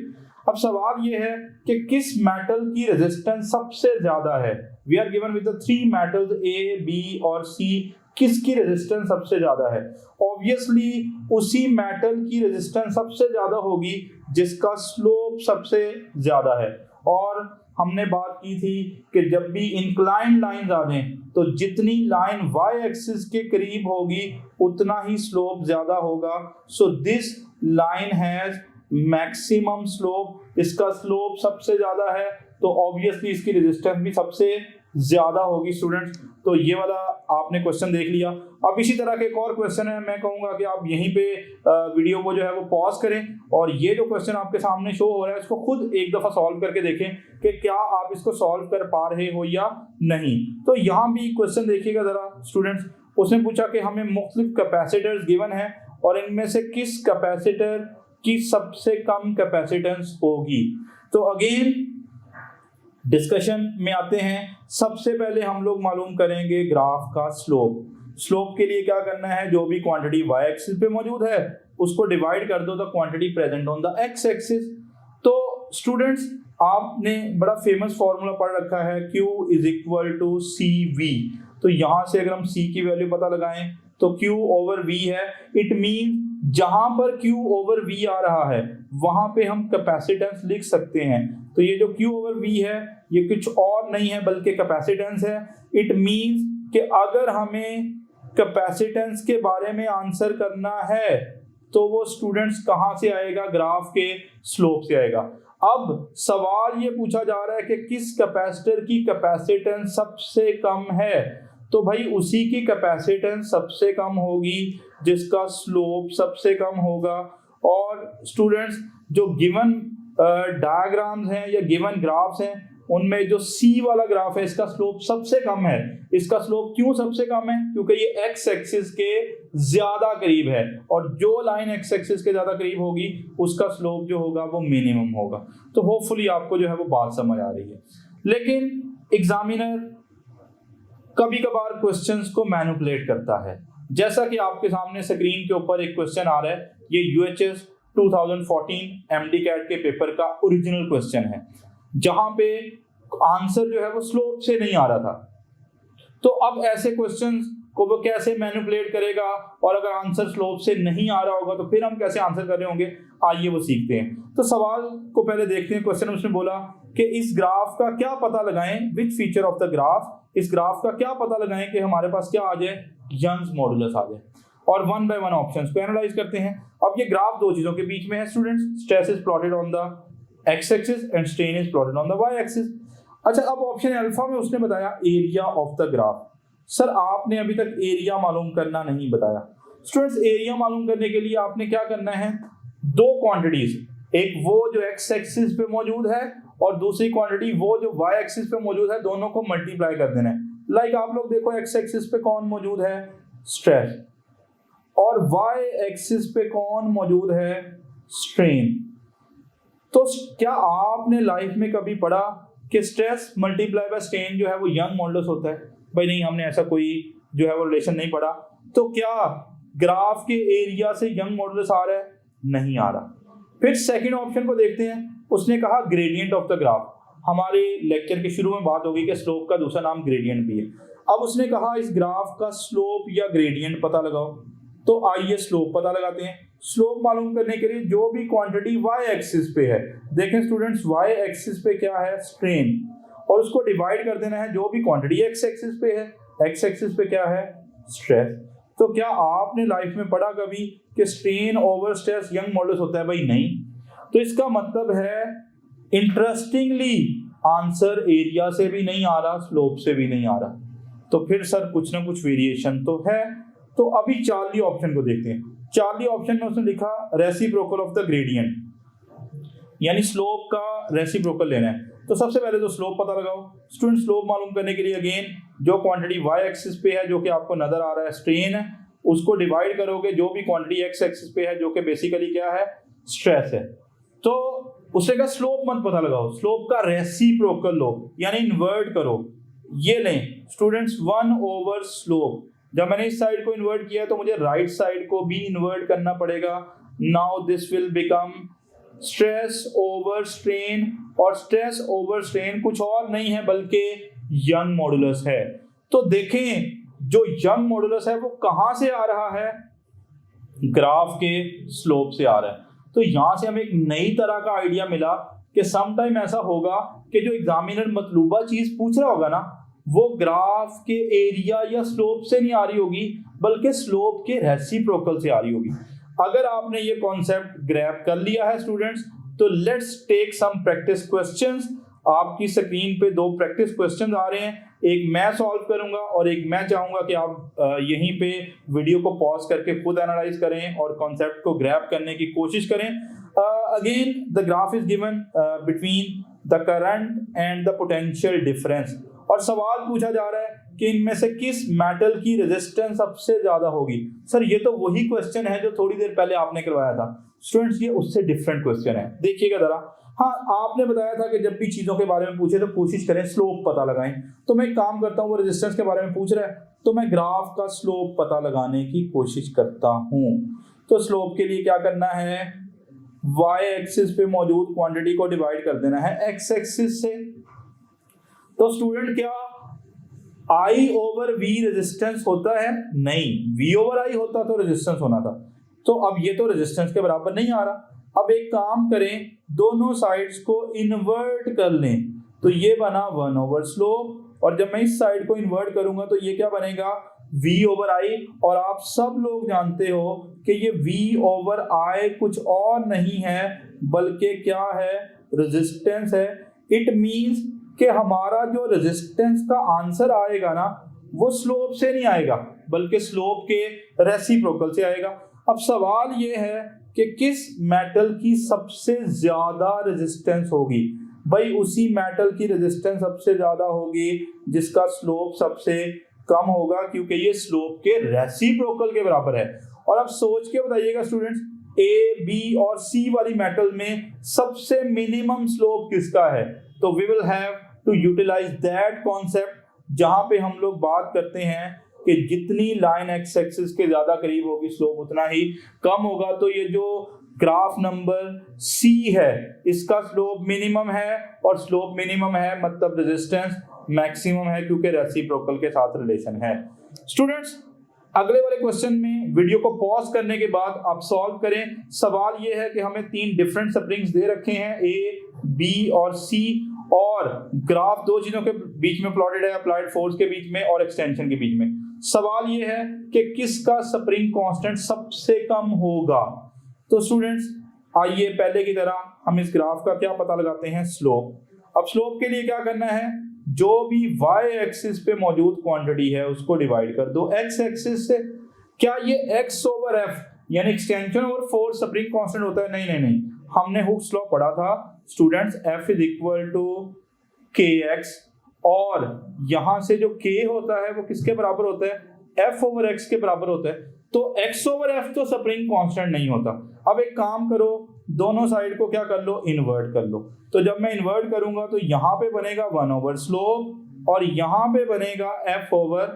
अब सवाल ये है कि किस मेटल की रेजिस्टेंस सबसे ज्यादा है। We are given with the 3 metals A, B और C, किसकी रेजिस्टेंस सबसे ज्यादा है। ऑब्वियसली उसी मेटल की रेजिस्टेंस सबसे ज्यादा होगी जिसका स्लोप सबसे ज्यादा है। और हमने बात की थी कि जब भी इंक्लाइंड लाइन आ जाएं तो जितनी लाइन y एक्सिस के करीब होगी उतना ही स्लोप ज्यादा होगा। So this line has maximum slope, इसका स्लोप सबसे ज्यादा है तो ऑब्वियसली इसकी रेजिस्टेंस भी सबसे ज्यादा होगी स्टूडेंट्स। तो ये वाला आपने क्वेश्चन देख लिया। अब इसी तरह के एक और क्वेश्चन है, मैं कहूंगा कि आप यहीं पे वीडियो को जो है वो पॉज करें और ये जो क्वेश्चन आपके सामने शो हो रहा है इसको खुद एक दफा सॉल्व करके देखें कि क्या आप इसको सॉल्व कर पा रहे हो या नहीं। तो यहाँ भी क्वेश्चन देखिएगा जरा स्टूडेंट्स, उसने पूछा कि हमें मुख्तलिफ कैपेसिटर्स गिवन है और इनमें से किस कैपेसिटर की सबसे कम कैपेसिटेंस होगी। तो अगेन डिस्कशन में आते हैं। सबसे पहले हम लोग मालूम करेंगे ग्राफ का स्लोप। स्लोप के लिए क्या करना है, जो भी क्वांटिटी y एक्सिस पे मौजूद है उसको डिवाइड कर दो the quantity present on the x axis. तो स्टूडेंट्स आपने बड़ा फेमस फॉर्मूला पढ़ रखा है Q is equal to CV। तो यहां से अगर हम C की वैल्यू पता लगाएं तो Q ओवर V है। इट मीन जहां पर Q ओवर V आ रहा है वहां पे हम कैपेसिटेंस लिख सकते हैं। तो ये जो Q ओवर V है ये कुछ और नहीं है बल्कि कैपेसिटेंस है। इट मींस कि अगर हमें कैपेसिटेंस के बारे में आंसर करना है तो वो स्टूडेंट्स कहां से आएगा, ग्राफ के स्लोप से आएगा। अब सवाल ये पूछा जा रहा है कि किस कैपेसिटर की कैपेसिटेंस सबसे कम है, तो भाई उसी की कैपेसिटेंस सबसे कम होगी जिसका स्लोप सबसे कम होगा। और स्टूडेंट्स जो गिवन डायग्राम्स हैं या गिवन ग्राफ्स हैं उनमें जो C वाला ग्राफ है इसका स्लोप सबसे कम है। इसका स्लोप क्यों सबसे कम है? क्योंकि ये एक्स एक्सिस के ज्यादा करीब है और जो लाइन एक्स एक्सिस के ज्यादा करीब होगी उसका स्लोप जो होगा वो मिनिमम होगा। तो होपफुली आपको जो है वो बात समझ आ रही है। लेकिन एग्जामिनर कभी कभार क्वेश्चंस को मैनिपुलेट करता है। जैसा कि आपके सामने स्क्रीन के ऊपर एक क्वेश्चन आ रहा है, ये UHS 2014 MD-CAT के पेपर का ओरिजिनल क्वेश्चन है जहां पे आंसर जो है वो स्लोप से नहीं आ रहा था। तो अब ऐसे क्वेश्चंस को वो कैसे मैनिपुलेट करेगा, और अगर आंसर स्लोप से नहीं आ रहा होगा तो फिर हम कैसे आंसर कर रहे होंगे, आइए वो सीखते हैं। तो सवाल को पहले देखते हैं। क्वेश्चन उसने बोला कि इस ग्राफ का क्या पता लगाएं, which feature of the graph, इस ग्राफ का क्या पता लगाएं कि हमारे पास क्या आ जाए, यंग्स मॉडुलस आ जाए। और वन बाय वन ऑप्शंस को एनालाइज करते हैं। अब ये ग्राफ दो चीजों के बीच में है students, stress is plotted on the X axis and strain is plotted on the Y axis. अच्छा, अब ऑप्शन अल्फा में उसने बताया area of the graph. Sir आपने अभी तक एरिया मालूम करना नहीं बताया। स्टूडेंट्स एरिया मालूम करने के लिए आपने क्या करना है, दो क्वांटिटीज, एक वो जो एक्स एक्सिस पे मौजूद है और दूसरी क्वांटिटी वो जो वाई एक्सिस पे मौजूद है, दोनों को मल्टीप्लाई कर देना है। लाइक आप लोग देखो एक्स एक्सिस पे कौन मौजूद है, स्ट्रेस, और वाई एक्सिस पे कौन मौजूद है, स्ट्रेन। तो क्या आपने लाइफ में कभी पढ़ा कि स्ट्रेस मल्टीप्लाई बाय स्ट्रेन जो है वो यंग मॉडुलस होता है? भाई नहीं, हमने ऐसा कोई जो है वो रिलेशन नहीं पढ़ा। तो क्या ग्राफ के एरिया से यंग मॉडुलस आ रहा है? नहीं आ रहा। फिर सेकंड ऑप्शन को देखते हैं। उसने कहा ग्रेडियंट ऑफ द ग्राफ। हमारे लेक्चर के शुरू में बात होगी कि स्लोप का दूसरा नाम ग्रेडियंट भी है। अब उसने कहा इस ग्राफ का स्लोप या ग्रेडियंट पता लगाओ। तो आइए स्लोप पता लगाते हैं। स्लोप मालूम करने के लिए जो भी क्वांटिटी वाई एक्सिस पे है, देखें स्टूडेंट्स वाई एक्सिस पे क्या है, स्ट्रेन, और उसको डिवाइड कर देना है जो भी क्वांटिटी एक्स एक्सिस पे है, एक्स एक्सिस पे क्या है, स्ट्रेस। तो क्या आपने लाइफ में पढ़ा कभी कि strain over stress young modulus होता है? भाई नहीं। तो इसका मतलब है इंटरेस्टिंगली आंसर एरिया से भी नहीं आ रहा, स्लोप से भी नहीं आ रहा। तो फिर सर कुछ ना कुछ वेरिएशन तो है। तो अभी चार्ली ऑप्शन को देखते हैं। चार्ली ऑप्शन में उसने लिखा रेसिप्रोकल ऑफ द ग्रेडियंट, यानी स्लोप का रेसिप्रोकल लेना है। तो सबसे पहले तो स्लोप पता लगाओ। स्टूडेंट स्लोप मालूम करने के लिए अगेन जो क्वांटिटी वाई एक्सिस पे है जो कि आपको नजर आ रहा है स्ट्रेन है, उसको डिवाइड करोगे जो भी क्वांटिटी एक्स एक्सिस पे है जो कि बेसिकली क्या है, स्ट्रेस है। तो उससे का स्लोप मत पता लगाओ, स्लोप का रेसिप्रोकल लो, यानी इन्वर्ट करो। ये लें स्टूडेंट्स 1 ओवर स्लोप। जब मैंने इस साइड को इन्वर्ट किया तो मुझे राइट साइड को भी इन्वर्ट करना पड़ेगा। Now this will become stress over strain, और स्ट्रेस ओवर स्ट्रेन कुछ और नहीं है बल्कि यंग मॉडुलस है। तो देखें जो यंग मॉडुलस है वो कहां से आ रहा है, ग्राफ के स्लोप से आ रहा है। तो यहां से हमें एक नई तरह का आइडिया मिला कि समटाइम ऐसा होगा कि जो एग्जामिनर मतलूबा चीज पूछ रहा होगा ना वो ग्राफ के एरिया या स्लोप से नहीं आ रही होगी बल्कि स्लोप के रेसिप्रोकल से आ रही होगी। अगर आपने ये कॉन्सेप्ट ग्रैब कर लिया है स्टूडेंट्स, तो let's take some practice questions. आपकी स्क्रीन पे दो प्रैक्टिस क्वेश्चंस आ रहे हैं, एक मैं सॉल्व करूंगा और एक मैं चाहूंगा कि आप यहीं पे वीडियो को पॉज करके खुद एनालाइज करें और कॉन्सेप्ट को ग्रैब करने की कोशिश करें। Again the graph is given between the current and the potential difference, और सवाल पूछा जा रहा है कि इनमें से किस मेटल की रेजिस्टेंस सबसे ज्यादा होगी। सर ये तो वही क्वेश्चन है जो थोड़ी देर पहले आपने करवाया था स्टूडेंट्स, ये उससे डिफरेंट क्वेश्चन है। देखिएगा जरा। हाँ, आपने बताया था कि जब भी चीजों के बारे में पूछे तो कोशिश करें स्लोप पता लगाएं। तो मैं एक काम करता हूँ, वो रेजिस्टेंस के बारे में पूछ रहा है तो मैं ग्राफ का स्लोप पता लगाने की कोशिश करता हूँ। तो स्लोप के लिए क्या करना है, वाई एक्सिस पे मौजूद क्वांटिटी को डिवाइड कर देना है एक्स एक्सिस से। तो स्टूडेंट क्या I ओवर V रेजिस्टेंस होता है? नहीं, V ओवर I होता तो रेजिस्टेंस होना था। तो अब ये तो रेजिस्टेंस के बराबर नहीं आ रहा। अब एक काम करें, दोनों साइड्स को इन्वर्ट कर लें, तो ये बना 1 ओवर स्लोप, और जब मैं इस साइड को इन्वर्ट करूंगा तो ये क्या बनेगा, v ओवर आई। और आप सब लोग जानते हो कि ये v ओवर आई कुछ और नहीं है बल्कि क्या है, रेजिस्टेंस है। इट मींस कि हमारा जो रेजिस्टेंस का आंसर आएगा ना, वो स्लोप से नहीं आएगा बल्कि स्लोप के रेसिप्रोकल से आएगा। अब सवाल ये है कि किस मेटल की सबसे ज्यादा रेजिस्टेंस होगी। भाई उसी मेटल की रेजिस्टेंस सबसे ज्यादा होगी जिसका स्लोप सबसे कम होगा, क्योंकि ये स्लोप के रेसिप्रोकल के बराबर है। और अब सोच के बताइएगा स्टूडेंट्स, ए, बी और सी वाली मेटल में सबसे मिनिमम स्लोप किसका है। तो we will have to utilise that concept, जहां पे हम लोग बात करते हैं कि जितनी लाइन एक्स एक्सिस के ज्यादा करीब होगी स्लोप उतना ही कम होगा। तो ये जो ग्राफ नंबर सी है इसका स्लोप मिनिमम है, और स्लोप मिनिमम है मतलब रेजिस्टेंस मैक्सिमम है, क्योंकि रेसिप्रोकल के साथ रिलेशन है। स्टूडेंट्स अगले वाले क्वेश्चन में वीडियो को पॉज करने के बाद आप सॉल्व करें। सवाल ये है कि हमें 3 डिफरेंट स्प्रिंग्स दे रखे हैं, ए, बी और सी, और ग्राफ 2 चीजों के बीच में प्लॉटेड है, अप्लाइड फोर्स के बीच में और एक्सटेंशन के बीच में। सवाल ये है कि किसका स्प्रिंग कांस्टेंट सबसे कम होगा। तो स्टूडेंट्स आइए पहले की तरह हम इस ग्राफ का क्या पता लगाते हैं, स्लोप। अब स्लोप के लिए क्या करना है, जो भी y एक्सिस पे मौजूद क्वांटिटी है उसको डिवाइड कर दो x एक्सिस से। क्या ये x ओवर f यानी extension over force spring constant होता है? नहीं, हमने हुक्स लॉ पढ़ा था students, F is equal to kx, और यहां से जो k होता है वो किसके बराबर होता है, f ओवर x के बराबर होता है। तो x ओवर f तो स्प्रिंग कांस्टेंट नहीं होता। अब एक काम करो, दोनों साइड को क्या कर लो, इन्वर्ट कर लो। तो जब मैं इन्वर्ट करूंगा तो यहाँ पे बनेगा 1 ओवर स्लोप, और यहाँ पे बनेगा f ओवर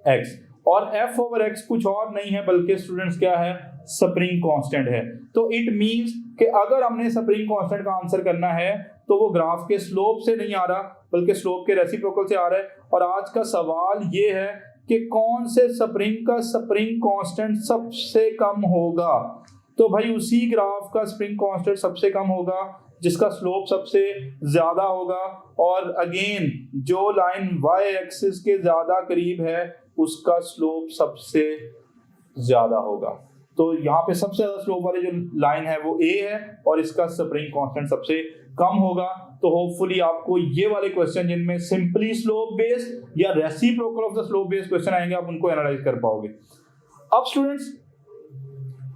x, और f ओवर x कुछ और नहीं है बल्कि स्टूडेंट्स क्या है, स्प्रिंग कांस्टेंट है। तो इट मींस कि अगर हमने स्प्रिंग कांस्टेंट का आंसर करना है तो वो ग्राफ के स्लोप से नहीं आ रहा बल्कि स्लोप के रेसिप्रोकल से आ रहा है। और आज का सवाल ये है कि कौन से स्प्रिंग का स्प्रिंग कांस्टेंट सबसे कम होगा। तो भाई उसी ग्राफ का स्प्रिंग कांस्टेंट सबसे कम होगा जिसका स्लोप सबसे ज्यादा होगा, और अगेन जो लाइन y एक्सिस के ज्यादा करीब है उसका स्लोप सबसे ज्यादा होगा। तो यहाँ पे सबसे ज्यादा स्लोप वाली जो लाइन है वो a है, और इसका स्प्रिंग कांस्टेंट सबसे कम होगा। तो होपफुली आपको ये वाले क्वेश्चन जिनमें सिंपली स्लोप बेस्ड या reciprocal of the slope based question आएंगे, आप उनको एनालाइज कर पाओगे। अब स्टूडेंट्स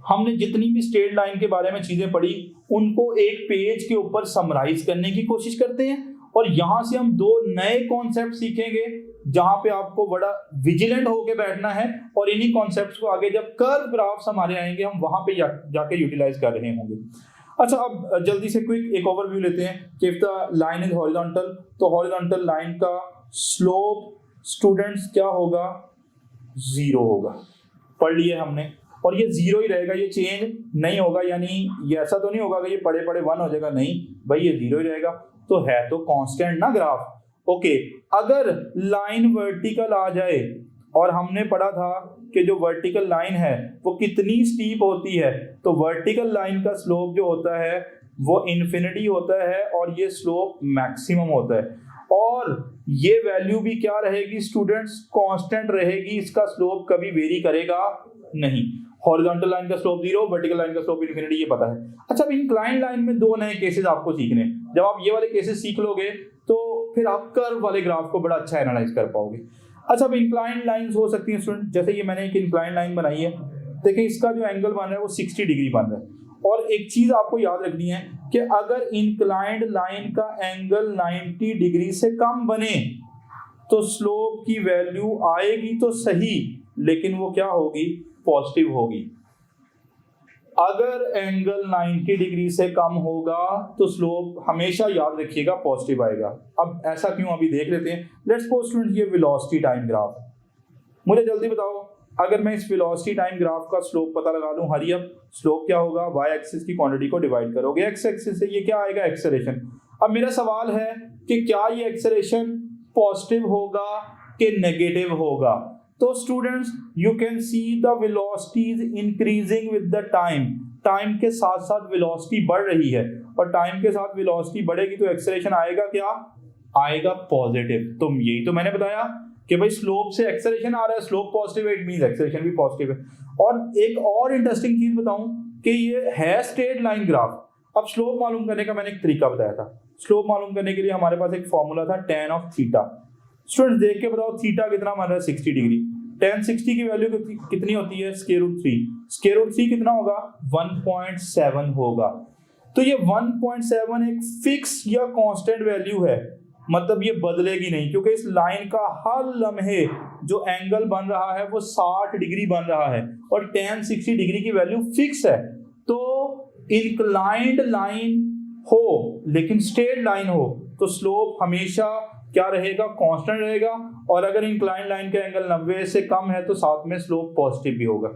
हमने जितनी भी स्ट्रेट लाइन के बारे में चीजें पढ़ी उनको एक पेज के ऊपर समराइज करने की कोशिश करते हैं, और यहां से हम 2 नए कॉन्सेप्ट सीखेंगे जहां पे आपको बड़ा विजिलेंट होके बैठना है, और इन्हीं कॉन्सेप्ट्स को आगे जब कर्व ग्राफ्स हमारे आएंगे हम वहां पे जाके यूटिलाइज कर रहे होंगे। अच्छा, अब जल्दी से क्विक एक ओवरव्यू लेते हैं कि if the line is horizontal, तो हॉरिजॉन्टल लाइन का स्लोप स्टूडेंट्स क्या होगा, 0 होगा। पढ़ लिए हमने, और ये 0 ही रहेगा, ये चेंज नहीं होगा। यानी ये ऐसा तो नहीं होगा कि ये पड़े 1 हो जाएगा, नहीं भाई ये 0 ही रहेगा। तो है तो कांस्टेंट ना ग्राफ। ओके, अगर लाइन वर्टिकल आ जाए, और हमने पढ़ा था कि जो वर्टिकल लाइन है वो कितनी स्टीप होती है, तो वर्टिकल लाइन का स्लोप जो होता है वो इन्फिनिटी होता है, और ये स्लोप मैक्सिमम होता है। और ये वैल्यू भी क्या रहेगी स्टूडेंट्स, कांस्टेंट रहेगी, इसका स्लोप कभी वेरी करेगा नहीं। हॉरिजॉन्टल लाइन का स्लोप 0, वर्टिकल लाइन का स्लोप इन्फिनिटी, ये पता है। अच्छा, अब इंक्लाइन लाइन में 2 नए केसेस आपको सीखने। जब आप ये वाले केसेस सीख लोगे तो फिर आप कर्व वाले ग्राफ को बड़ा अच्छा एनालाइज कर पाओगे। अच्छा, अब इंक्लाइन लाइंस हो सकती हैं स्टूडेंट, जैसे ये मैंने एक इंक्लाइन लाइन बनाई है, देखिए इसका जो एंगल बन रहा है वो 60 डिग्री बन रहा है। और एक चीज आपको याद रखनी है कि अगर इंक्लाइंड लाइन का एंगल 90 डिग्री से कम बने तो स्लोप की वैल्यू आएगी तो सही, लेकिन वो क्या होगी, पॉजिटिव होगी। अगर एंगल 90 डिग्री से कम होगा तो स्लोप हमेशा याद रखिएगा पॉजिटिव आएगा। अब ऐसा क्यों, अभी देख लेते हैं। लेट्स सपोज स्टूडेंट ये वेलोसिटी टाइम ग्राफ, मुझे जल्दी बताओ अगर मैं इस वेलोसिटी टाइम ग्राफ का स्लोप पता लगा लूं, हरी अप, स्लोप क्या होगा, y एक्सिस की क्वांटिटी को डिवाइड करोगे x एक्सिस से, ये क्या आएगा, एक्सेलरेशन। अब मेरा सवाल है कि क्या ये एक्सेलरेशन पॉजिटिव होगा कि नेगेटिव होगा। तो students you can see the velocity is increasing with the time, time के साथ साथ वेलोसिटी बढ़ रही है, और टाइम के साथ वेलोसिटी बढ़ेगी तो एक्सेलरेशन आएगा क्या, आएगा पॉजिटिव। तो यही तो मैंने बताया कि भाई स्लोप से एक्सेलरेशन आ रहा है, स्लोप पॉजिटिव है, इट मींस एक्सेलरेशन भी पॉजिटिव है। और एक और इंटरेस्टिंग चीज बताऊं कि ये है स्ट्रेट लाइन ग्राफ। अब स्लोप मालूम करने का मैंने एक तरीका बताया था। स्लोप मालूम करने के लिए हमारे पास एक फॉर्मूला था tan ऑफ थीटा। स्टूडेंट्स देख के बताओ थीटा कितना मान रहा है, 60 डिग्री। tan 60 की वैल्यू कितनी होती है, √3। √3 कितना होगा, 1.7 होगा। तो ये 1.7 एक फिक्स या कांस्टेंट वैल्यू है, मतलब ये बदलेगी नहीं, क्योंकि इस लाइन का हर लम्हे जो एंगल बन रहा है वो 60 डिग्री बन रहा है, और tan 60 डिग्री की वैल्यू फिक्स है। तो इंक्लाइंड लाइन हो लेकिन स्ट्रेट लाइन हो तो स्लोप हमेशा क्या रहेगा, कांस्टेंट रहेगा, और अगर इंक्लाइंड लाइन का एंगल 90 से कम है तो साथ में स्लोप पॉजिटिव भी होगा।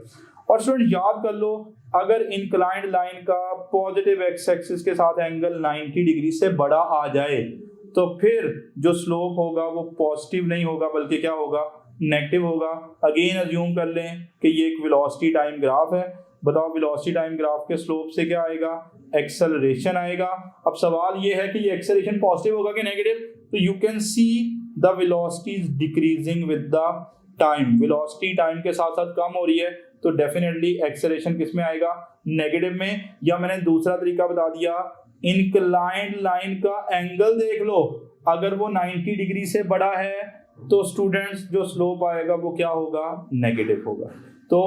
और स्टूडेंट याद कर लो, अगर इंक्लाइंड लाइन का पॉजिटिव एक्स एक्सिस के साथ एंगल 90 डिग्री से बड़ा आ जाए तो फिर जो स्लोप होगा वो पॉजिटिव नहीं होगा बल्कि क्या होगा, नेगेटिव होगा। अगेन अज्यूम कर लें कि ये एक वेलोसिटी टाइम ग्राफ है। बताओ वेलोसिटी टाइम ग्राफ के स्लोप से क्या आएगा, एक्सेलरेशन आएगा। अब सवाल ये है कि ये एक्सेलरेशन पॉजिटिव होगा कि नेगेटिव, तो you can see the velocity is decreasing with the time. Velocity time के साथ साथ कम हो रही है तो डेफिनेटली एक्सेलरेशन किस में आएगा, नेगेटिव में। या मैंने दूसरा तरीका बता दिया, इंक्लाइंड लाइन का एंगल देख लो, अगर वो 90 डिग्री से बड़ा है तो स्टूडेंट्स जो स्लोप आएगा वो क्या होगा, नेगेटिव होगा। तो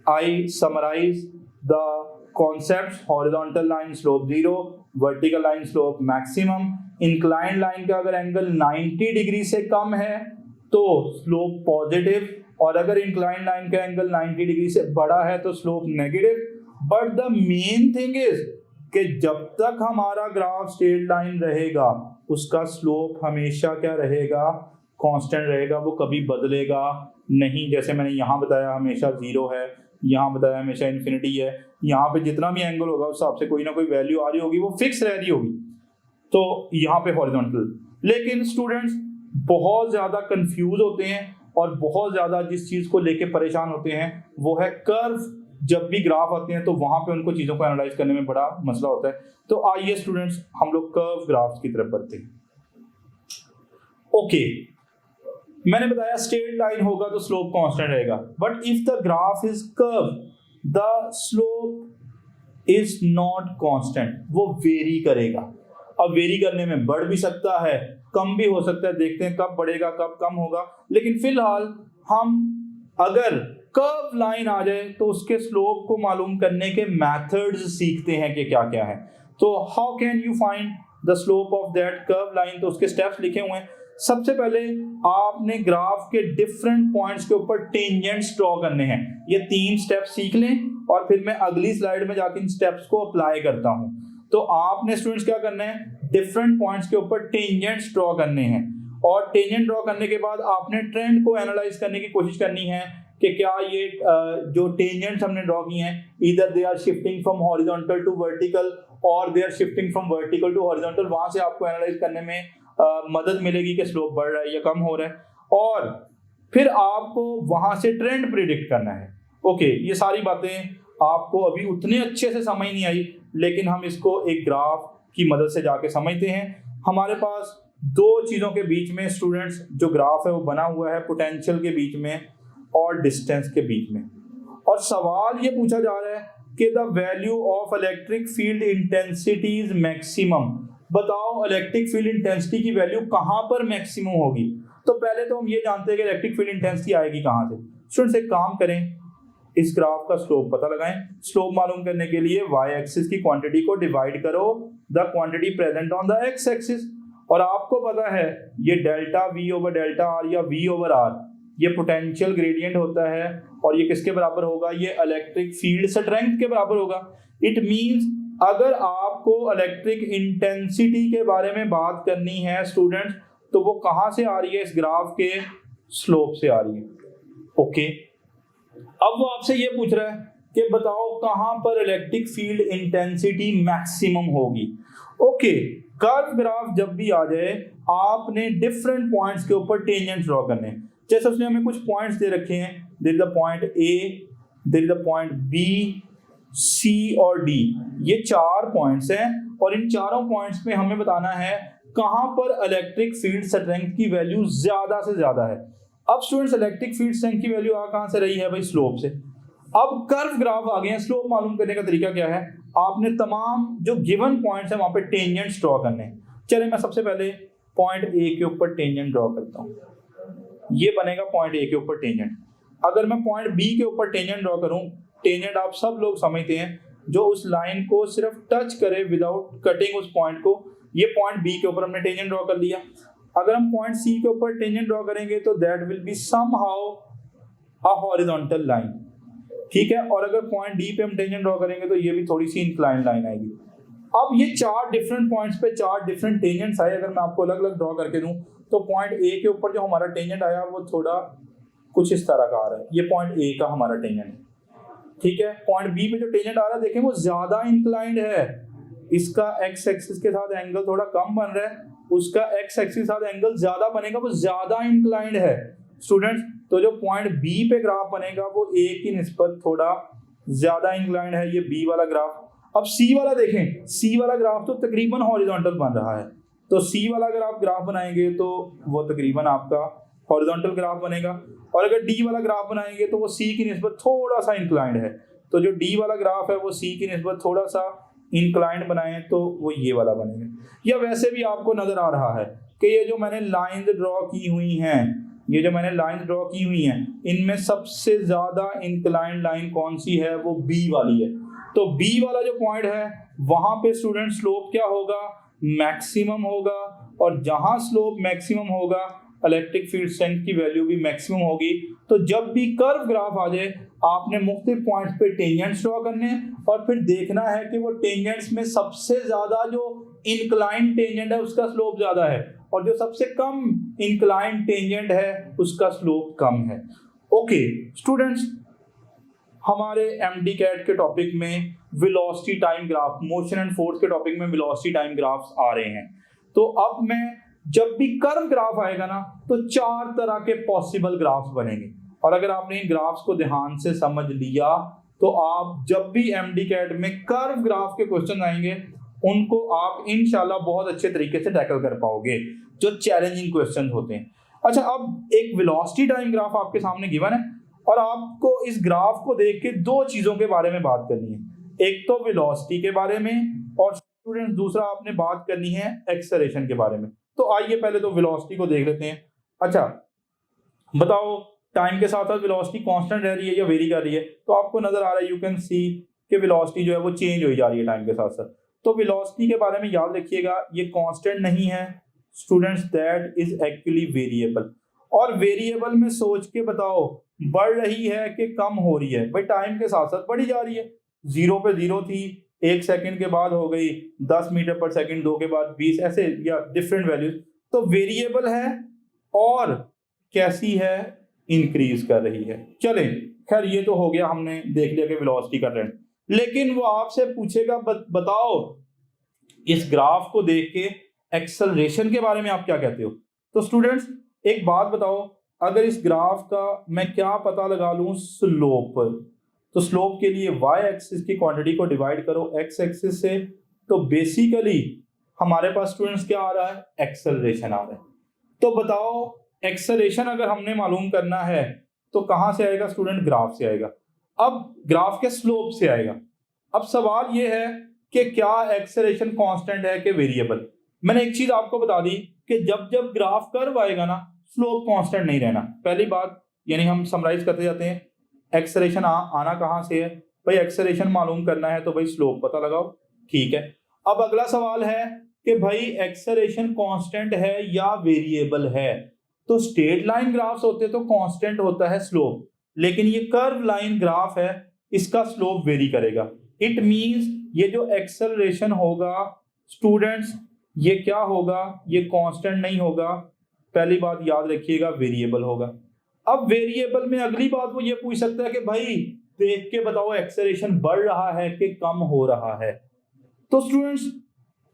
I summarise the concepts, horizontal line slope 0, vertical line slope maximum. Inclined line का अगर एंगल 90 डिग्री से कम है तो स्लोप पॉजिटिव, और अगर इंक्लाइंड लाइन का एंगल 90 डिग्री से बड़ा है तो slope negative. But the main thing is कि जब तक हमारा ग्राफ स्ट्रेट लाइन रहेगा उसका स्लोप हमेशा क्या रहेगा, कांस्टेंट रहेगा, वो कभी बदलेगा नहीं। जैसे मैंने यहाँ बताया हमेशा 0 है, यहाँ बताया हमेशा इन्फिनिटी है, यहाँ पे जितना भी एंगल होगा उस हिसाब से कोई ना कोई वैल्यू आ रही होगी, वो फिक्स रह रही होगी। तो यहाँ पे हॉरिजॉन्टल। लेकिन स्टूडेंट्स बहुत ज्यादा कंफ्यूज होते हैं और बहुत ज्यादा जिस चीज को लेके परेशान होते हैं वो है कर्व। जब भी ग्राफ आते हैं तो वहां पे उनको चीजों को एनालाइज करने में बड़ा मसला होता है। तो आइए स्टूडेंट्स हम लोग कर्व ग्राफ्स की तरफ बढ़ते हैं। ओके, मैंने बताया स्ट्रेट लाइन होगा तो स्लोप कांस्टेंट रहेगा, but if the graph is curve the slope is not constant, वो वेरी करेगा। अब वेरी करने में बढ़ भी सकता है, कम भी हो सकता है, देखते हैं कब बढ़ेगा कब कम होगा। लेकिन फिलहाल हम अगर कर्व लाइन आ जाए तो उसके स्लोप को मालूम करने के मेथड्स सीखते हैं कि क्या क्या है। तो how can you find the slope of that curve line, तो उसके स्टेप्स लिखे हुए हैं। सबसे पहले आपने ग्राफ के डिफरेंट पॉइंट्स के ऊपर टेंजेंट्स ड्रॉ करने हैं। ये 3 स्टेप्स सीख लें और फिर मैं अगली स्लाइड में जाके इन स्टेप्स को अप्लाई करता हूं। तो आपने स्टूडेंट्स क्या करना है, डिफरेंट पॉइंट्स के ऊपर टेंजेंट्स ड्रॉ करने हैं, और टेंजेंट ड्रॉ करने के बाद आपने ट्रेंड को एनालाइज करने की कोशिश करनी है कि क्या ये जो टेंजेंट्स हमने ड्रॉ किए हैं either they are shifting from horizontal to vertical और they are shifting from vertical to horizontal. वहां से आपको एनालाइज करने में मदद मिलेगी कि स्लोप बढ़ रहा है या कम हो रहा है, और फिर आपको वहां से ट्रेंड प्रिडिक्ट करना है। ओके, ये सारी बातें आपको अभी उतने अच्छे से समझ नहीं आई, लेकिन हम इसको एक ग्राफ की मदद से जाके समझते हैं। हमारे पास 2 चीजों के बीच में स्टूडेंट्स जो ग्राफ है वो बना हुआ है, पोटेंशियल के बीच में और डिस्टेंस के बीच में, और सवाल ये पूछा जा रहा है कि the value of electric field intensity is maximum. बताओ इलेक्ट्रिक फील्ड इंटेंसिटी की वैल्यू कहां पर मैक्सिमम होगी। तो पहले तो हम ये जानते हैं कि इलेक्ट्रिक फील्ड इंटेंसिटी आएगी कहां से। स्टूडेंट्स एक काम करें, इस ग्राफ का स्लोप पता लगाएं। स्लोप मालूम करने के लिए वाई एक्सिस की क्वांटिटी को डिवाइड करो the quantity present on the X axis, और आपको पता है ये delta we over delta R या वी ओवर आर ये पोटेंशियल ग्रेडियंट होता है, और ये किसके बराबर होगा, ये इलेक्ट्रिक फील्ड स्ट्रेंथ के बराबर होगा। इट मींस अगर आपको इलेक्ट्रिक इंटेंसिटी के बारे में बात करनी है स्टूडेंट्स तो वो कहां से आ रही है, इस ग्राफ के स्लोप से आ रही है। ओके, अब वो आपसे ये पूछ रहा है कि बताओ कहां पर इलेक्ट्रिक फील्ड इंटेंसिटी मैक्सिमम होगी। ओके, कर्व ग्राफ जब भी आ जाए आपने डिफरेंट पॉइंट्स के ऊपर टेंजेंट ड्रॉ करने। जैसे उसने हमें कुछ पॉइंट्स दे रखे हैं, there is the point A, there is the point B, C और डी, ये 4 पॉइंट्स हैं और इन चारों पॉइंट्स पे हमें बताना है कहां पर इलेक्ट्रिक फील्ड स्ट्रेंथ की वैल्यू ज्यादा से ज्यादा है। अब स्टूडेंट्स इलेक्ट्रिक फील्ड स्ट्रेंथ की वैल्यू कहां से रही है भाई, स्लोप से। अब कर्व ग्राफ आ गए हैं, स्लोप मालूम करने का तरीका क्या है, आपने तमाम जो गिवन पॉइंट्स हैं वहां पे टेंजेंट्स ड्रॉ करने हैं। चले मैं सबसे पहले पॉइंट ए के ऊपर टेंजेंट ड्रॉ करता हूं, ये बनेगा पॉइंट ए के ऊपर टेंजेंट। अगर मैं पॉइंट बी के ऊपर टेंजेंट ड्रॉ करूं, टेंजेंट आप सब लोग समझते हैं जो उस लाइन को सिर्फ टच करे विदाउट कटिंग उस पॉइंट को, ये पॉइंट बी के ऊपर हमने टेंजेंट ड्रॉ कर लिया। अगर हम पॉइंट सी के ऊपर टेंजेंट ड्रॉ करेंगे तो that will be somehow a horizontal line, ठीक है। और अगर पॉइंट डी पे हम टेंजेंट ड्रॉ करेंगे तो ये भी थोड़ी सी इंक्लाइन लाइन आएगी। अब ये 4 डिफरेंट पॉइंट्स पे 4 डिफरेंट टेंजेंट्स आए, अगर मैं आपको अलग अलग ड्रॉ करके दूं तो पॉइंट ए के ऊपर जो हमारा टेंजेंट आया वो थोड़ा कुछ इस तरह का आ रहा है, ये पॉइंट ए का हमारा टेंजेंट है, ठीक है। पॉइंट बी पे जो टेंजेंट आ रहा है देखें वो ज्यादा इंक्लाइंड है, इसका एक्स एक्सिस के साथ एंगल थोड़ा कम बन रहा है, उसका एक्स एक्सिस के साथ एंगल ज्यादा बनेगा, वो ज्यादा इंक्लाइंड है स्टूडेंट्स। तो जो पॉइंट बी पे ग्राफ बनेगा वो ए की निस्बत थोड़ा ज्यादा इंक्लाइंड है, ये बी वाला ग्राफ। अब सी वाला देखें, सी वाला ग्राफ तो तकरीबन हॉरिजॉन्टल बन रहा है, तो सी वाला अगर आप ग्राफ बनाएंगे तो वो तकरीबन आपका हॉरिजॉन्टल ग्राफ बनेगा। और अगर डी वाला ग्राफ बनाएंगे तो वो सी की निस्बत थोड़ा सा इंक्लाइंड है, तो जो डी वाला ग्राफ है वो सी की निस्बत थोड़ा सा इंक्लाइंड बनाए तो वो ये वाला बनेगा। या वैसे भी आपको नजर आ रहा है कि ये जो मैंने लाइंस ड्रॉ की हुई हैं, ये जो मैंने लाइंस ड्रॉ की हुई हैं, इनमें सबसे ज्यादा इंक्लाइंड लाइन कौन सी है, वो बी वाली है। तो बी वाला जो पॉइंट है वहां पे स्टूडेंट स्लोप क्या होगा, मैक्सिमम होगा, और जहां स्लोप मैक्सिमम होगा इलेक्ट्रिक फील्ड स्ट्रेंथ की वैल्यू भी मैक्सिमम होगी। तो जब भी कर्व ग्राफ आ जाए आपने मुख्तलिफ पॉइंट्स पे टेंजेंट्स ड्रॉ करने और फिर देखना है कि वो टेंजेंट्स में सबसे ज्यादा जो इंक्लाइंड टेंजेंट है उसका स्लोप ज्यादा है और जो सबसे कम इंक्लाइंड टेंजेंट है उसका स्लोप कम है। ओके स्टूडेंट्स, हमारे एमडी कैट के टॉपिक में velocity time graph, motion and force के टॉपिक में वेलोसिटी टाइम ग्राफ्स आ रहे हैं। तो अब मैं जब भी कर्व ग्राफ आएगा ना तो 4 तरह के पॉसिबल ग्राफ्स बनेंगे, और अगर आपने इन ग्राफ्स को ध्यान से समझ लिया तो आप जब भी एमडी कैट में कर्व ग्राफ के क्वेश्चन आएंगे उनको आप इंशाल्लाह बहुत अच्छे तरीके से टैकल कर पाओगे, जो चैलेंजिंग क्वेश्चन होते हैं। अच्छा, अब एक वेलोसिटी टाइम ग्राफ आपके सामने गिवन है और आपको इस ग्राफ को देख के 2 चीजों के बारे में बात करनी है, एक तो वेलोसिटी के बारे में और स्टूडेंट्स दूसरा आपने बात करनी है एक्सेलरेशन के बारे में। तो आइए पहले तो वेलोसिटी को देख लेते हैं। अच्छा बताओ, टाइम के साथ साथ वेलोसिटी कांस्टेंट रह रही है या वेरी कर रही है? तो आपको नजर आ रहा है, यू कैन सी कि वेलोसिटी जो है वो चेंज हो जा रही है टाइम के साथ साथ। तो वेलोसिटी के बारे में याद रखिएगा, ये कांस्टेंट नहीं है students, that is actually variable. और वेरिएबल में सोच के बताओ बढ़ रही है कि कम हो रही है? भाई टाइम के साथ साथ बढ़ी जा रही है, 0 पे 0 थी, 1 सेकंड के बाद हो गई 10 मीटर पर सेकंड, 2 के बाद 20, ऐसे या डिफरेंट वैल्यूज। तो वेरिएबल है और कैसी है, इंक्रीज कर रही है। चले खैर ये तो हो गया, हमने देख लिया कि वेलोसिटी कर रहे हैं, लेकिन वो आपसे पूछेगा बताओ इस ग्राफ को देख के एक्सेलरेशन के बारे में आप क्या कहते हो? तो स्टूडेंट्स एक बात बताओ, अगर इस ग्राफ का मैं क्या पता लगा लूं स्लोप, तो स्लोप के लिए वाई एक्सिस की क्वांटिटी को डिवाइड करो एक्स एक्सिस से, तो बेसिकली हमारे पास स्टूडेंट्स क्या आ रहा है, एक्सेलरेशन आ रहा है। तो बताओ एक्सेलरेशन अगर हमने मालूम करना है तो कहां से आएगा स्टूडेंट, ग्राफ से आएगा। अब ग्राफ के स्लोप से आएगा। अब सवाल ये है कि क्या एक्सेलरेशन कांस्टेंट है कि वेरिएबल? मैंने एक चीज आपको बता दी कि जब जब ग्राफ कर्व आएगा ना स्लोप कांस्टेंट नहीं रहना, पहली बात, यानी हम समराइज करते जाते हैं। एक्सेलरेशन आना कहां से है भाई, एक्सेलरेशन मालूम करना है तो भाई स्लोप पता लगाओ, ठीक है। अब अगला सवाल है कि भाई एक्सेलरेशन कांस्टेंट है या वेरिएबल है? तो स्ट्रेट लाइन ग्राफ्स होते तो कांस्टेंट होता है स्लोप, लेकिन ये कर्व लाइन ग्राफ है इसका स्लोप वेरी करेगा। इट मींस ये जो एक्सेलरेशन होगा स्टूडेंट्स ये क्या होगा, ये कांस्टेंट नहीं होगा, पहली बात याद रखिएगा, वेरिएबल होगा। अब वेरिएबल में अगली बात वो ये पूछ सकता है कि भाई देख के बताओ एक्सेलरेशन बढ़ रहा है कि कम हो रहा है? तो स्टूडेंट्स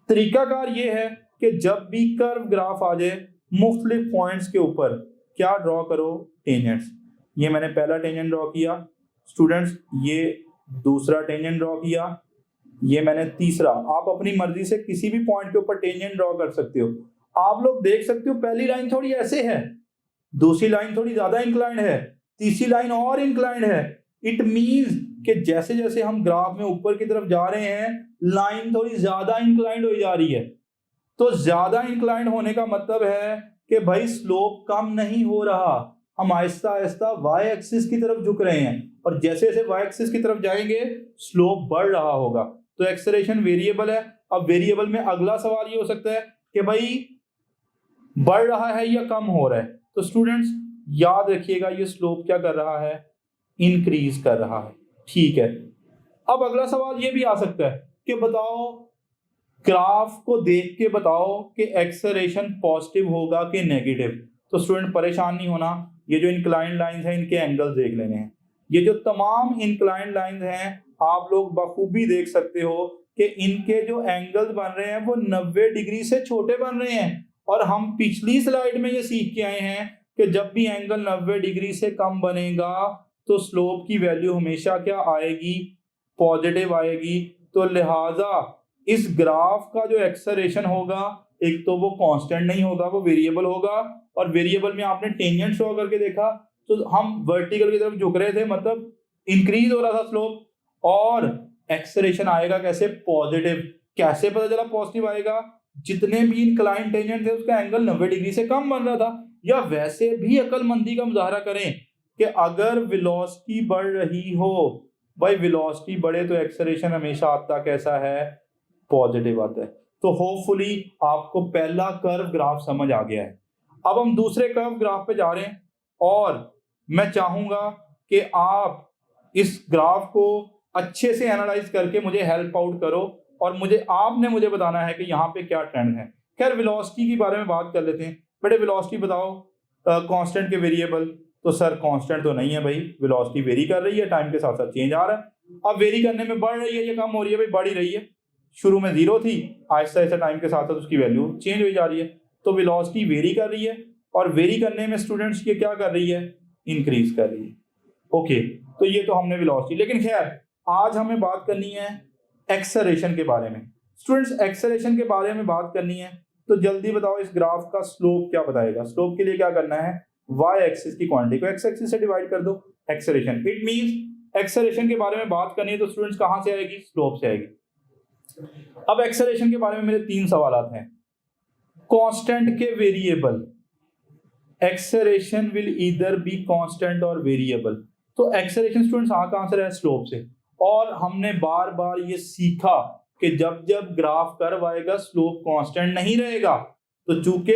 तरीकाकार ये है कि जब भी कर्व ग्राफ आ जाए मुख्तलिफ पॉइंट्स के ऊपर क्या ड्रॉ करो, टेंजेंट्स। ये मैंने पहला टेंजेंट ड्रॉ किया स्टूडेंट्स, ये दूसरा टेंजेंट ड्रॉ किया, ये मैंने तीसरा। आप अपनी मर्जी से किसी भी पॉइंट के ऊपर टेंजेंट ड्रॉ कर सकते हो। आप लोग देख सकते हो पहली लाइन थोड़ी ऐसे है, दूसरी लाइन थोड़ी ज्यादा इंक्लाइंड है, तीसरी लाइन और इंक्लाइंड है। इट मींस कि जैसे जैसे हम ग्राफ में ऊपर की तरफ जा रहे हैं लाइन थोड़ी ज्यादा इंक्लाइंड हो जा रही है। तो ज्यादा इंक्लाइंड होने का मतलब है कि भाई स्लोप कम नहीं हो रहा, हम आहिस्ता आहिस्ता वाई एक्सिस की तरफ झुक रहे हैं, और जैसे जैसे वाई एक्सिस की तरफ जाएंगे स्लोप बढ़ रहा होगा। तो एक्सेलरेशन वेरिएबल है। अब वेरिएबल में अगला सवाल ये हो सकता है कि भाई बढ़ रहा है या कम हो रहा है। तो स्टूडेंट्स याद रखिएगा ये स्लोप क्या कर रहा है, इंक्रीज कर रहा है। ठीक है, अब अगला सवाल ये भी आ सकता है कि बताओ, ग्राफ को देख के बताओ कि एक्सेलरेशन पॉजिटिव होगा कि नेगेटिव। तो स्टूडेंट परेशान नहीं होना, ये जो इंक्लाइंड लाइंस हैं इनके एंगल्स देख लेने हैं। ये जो तमाम इंक्लाइंड लाइंस हैं आप लोग बखूबी देख सकते हो कि इनके जो एंगल्स बन रहे हैं वो 90 डिग्री से छोटे बन रहे हैं। और हम पिछली स्लाइड में ये सीख के आए हैं कि जब भी एंगल 90 डिग्री से कम बनेगा तो स्लोप की वैल्यू हमेशा क्या आएगी, पॉजिटिव आएगी। तो लिहाजा इस ग्राफ का जो एक्सेलरेशन होगा एक तो वो कांस्टेंट नहीं होगा, वो वेरिएबल होगा। और वेरिएबल में आपने टेंजेंट शो करके देखा तो हम वर्टिकल की तरफ झुक रहे थे, मतलब इंक्रीज हो रहा था स्लोप, और एक्सेलरेशन आएगा कैसे, पॉजिटिव। कैसे पता चला पॉजिटिव आएगा, जितने भी इंक्लाइन टेंजेंट थे उसका एंगल 90 डिग्री से कम बन रहा था। या वैसे भी अक्लमंदी का मुजाहरा करें कि अगर वेलोसिटी बढ़ रही हो, भाई वेलोसिटी बढ़े तो एक्सेलरेशन हमेशा आता कैसा है, पॉजिटिव आता है। तो होपफुली आपको पहला कर्व ग्राफ समझ आ गया है। अब हम दूसरे कर्व ग्राफ पे जा रहे हैं और मैं चाहूंगा कि आप इस ग्राफ को अच्छे से एनालाइज करके मुझे हेल्प आउट करो और आपने मुझे बताना है कि यहाँ पे क्या ट्रेंड है। खैर वेलोसिटी के बारे में बात कर लेते हैं। बेटे वेलोसिटी बताओ कांस्टेंट के वेरिएबल। तो सर कांस्टेंट तो नहीं है भाई, वेलोसिटी वेरी कर रही है, टाइम के साथ साथ चेंज आ रहा है। अब वेरी करने में बढ़ रही है या कम हो रही है, भाई बढ़ ही रही है। शुरू में 0 थी, आहिस्ता आहिस्ता टाइम के साथ साथ उसकी वैल्यू चेंज हो जा रही है। तो वेलोसिटी वेरी कर रही है और वेरी करने में स्टूडेंट्स ये क्या कर रही है, इंक्रीज कर रही है। ओके, तो ये तो हमने वेलोसिटी। लेकिन खैर आज हमें बात करनी है एक्सेलरेशन के बारे में। स्टूडेंट्स एक्सेलरेशन के बारे में बात करनी है तो जल्दी बताओ इस ग्राफ का स्लोप क्या बताएगा। स्लोप के लिए क्या करना है, वाई एक्सिस की क्वांटिटी को एक्स एक्सिस से डिवाइड कर दो, एक्सेलरेशन। इट मींस एक्सेलरेशन के बारे में बात करनी है तो स्टूडेंट्स कहां से आएगी, स्लोप से आएगी। अब एक्सेलरेशन के बारे में मेरे 3 सवाल हैं। कांस्टेंट के variable, acceleration will either be constant और वेरिएबल। तो एक्सेलरेशन स्टूडेंट्स कहां से रहा है, स्लोप से। और हमने बार बार ये सीखा कि जब जब ग्राफ कर्व आएगा स्लोप कांस्टेंट नहीं रहेगा। तो चूंकि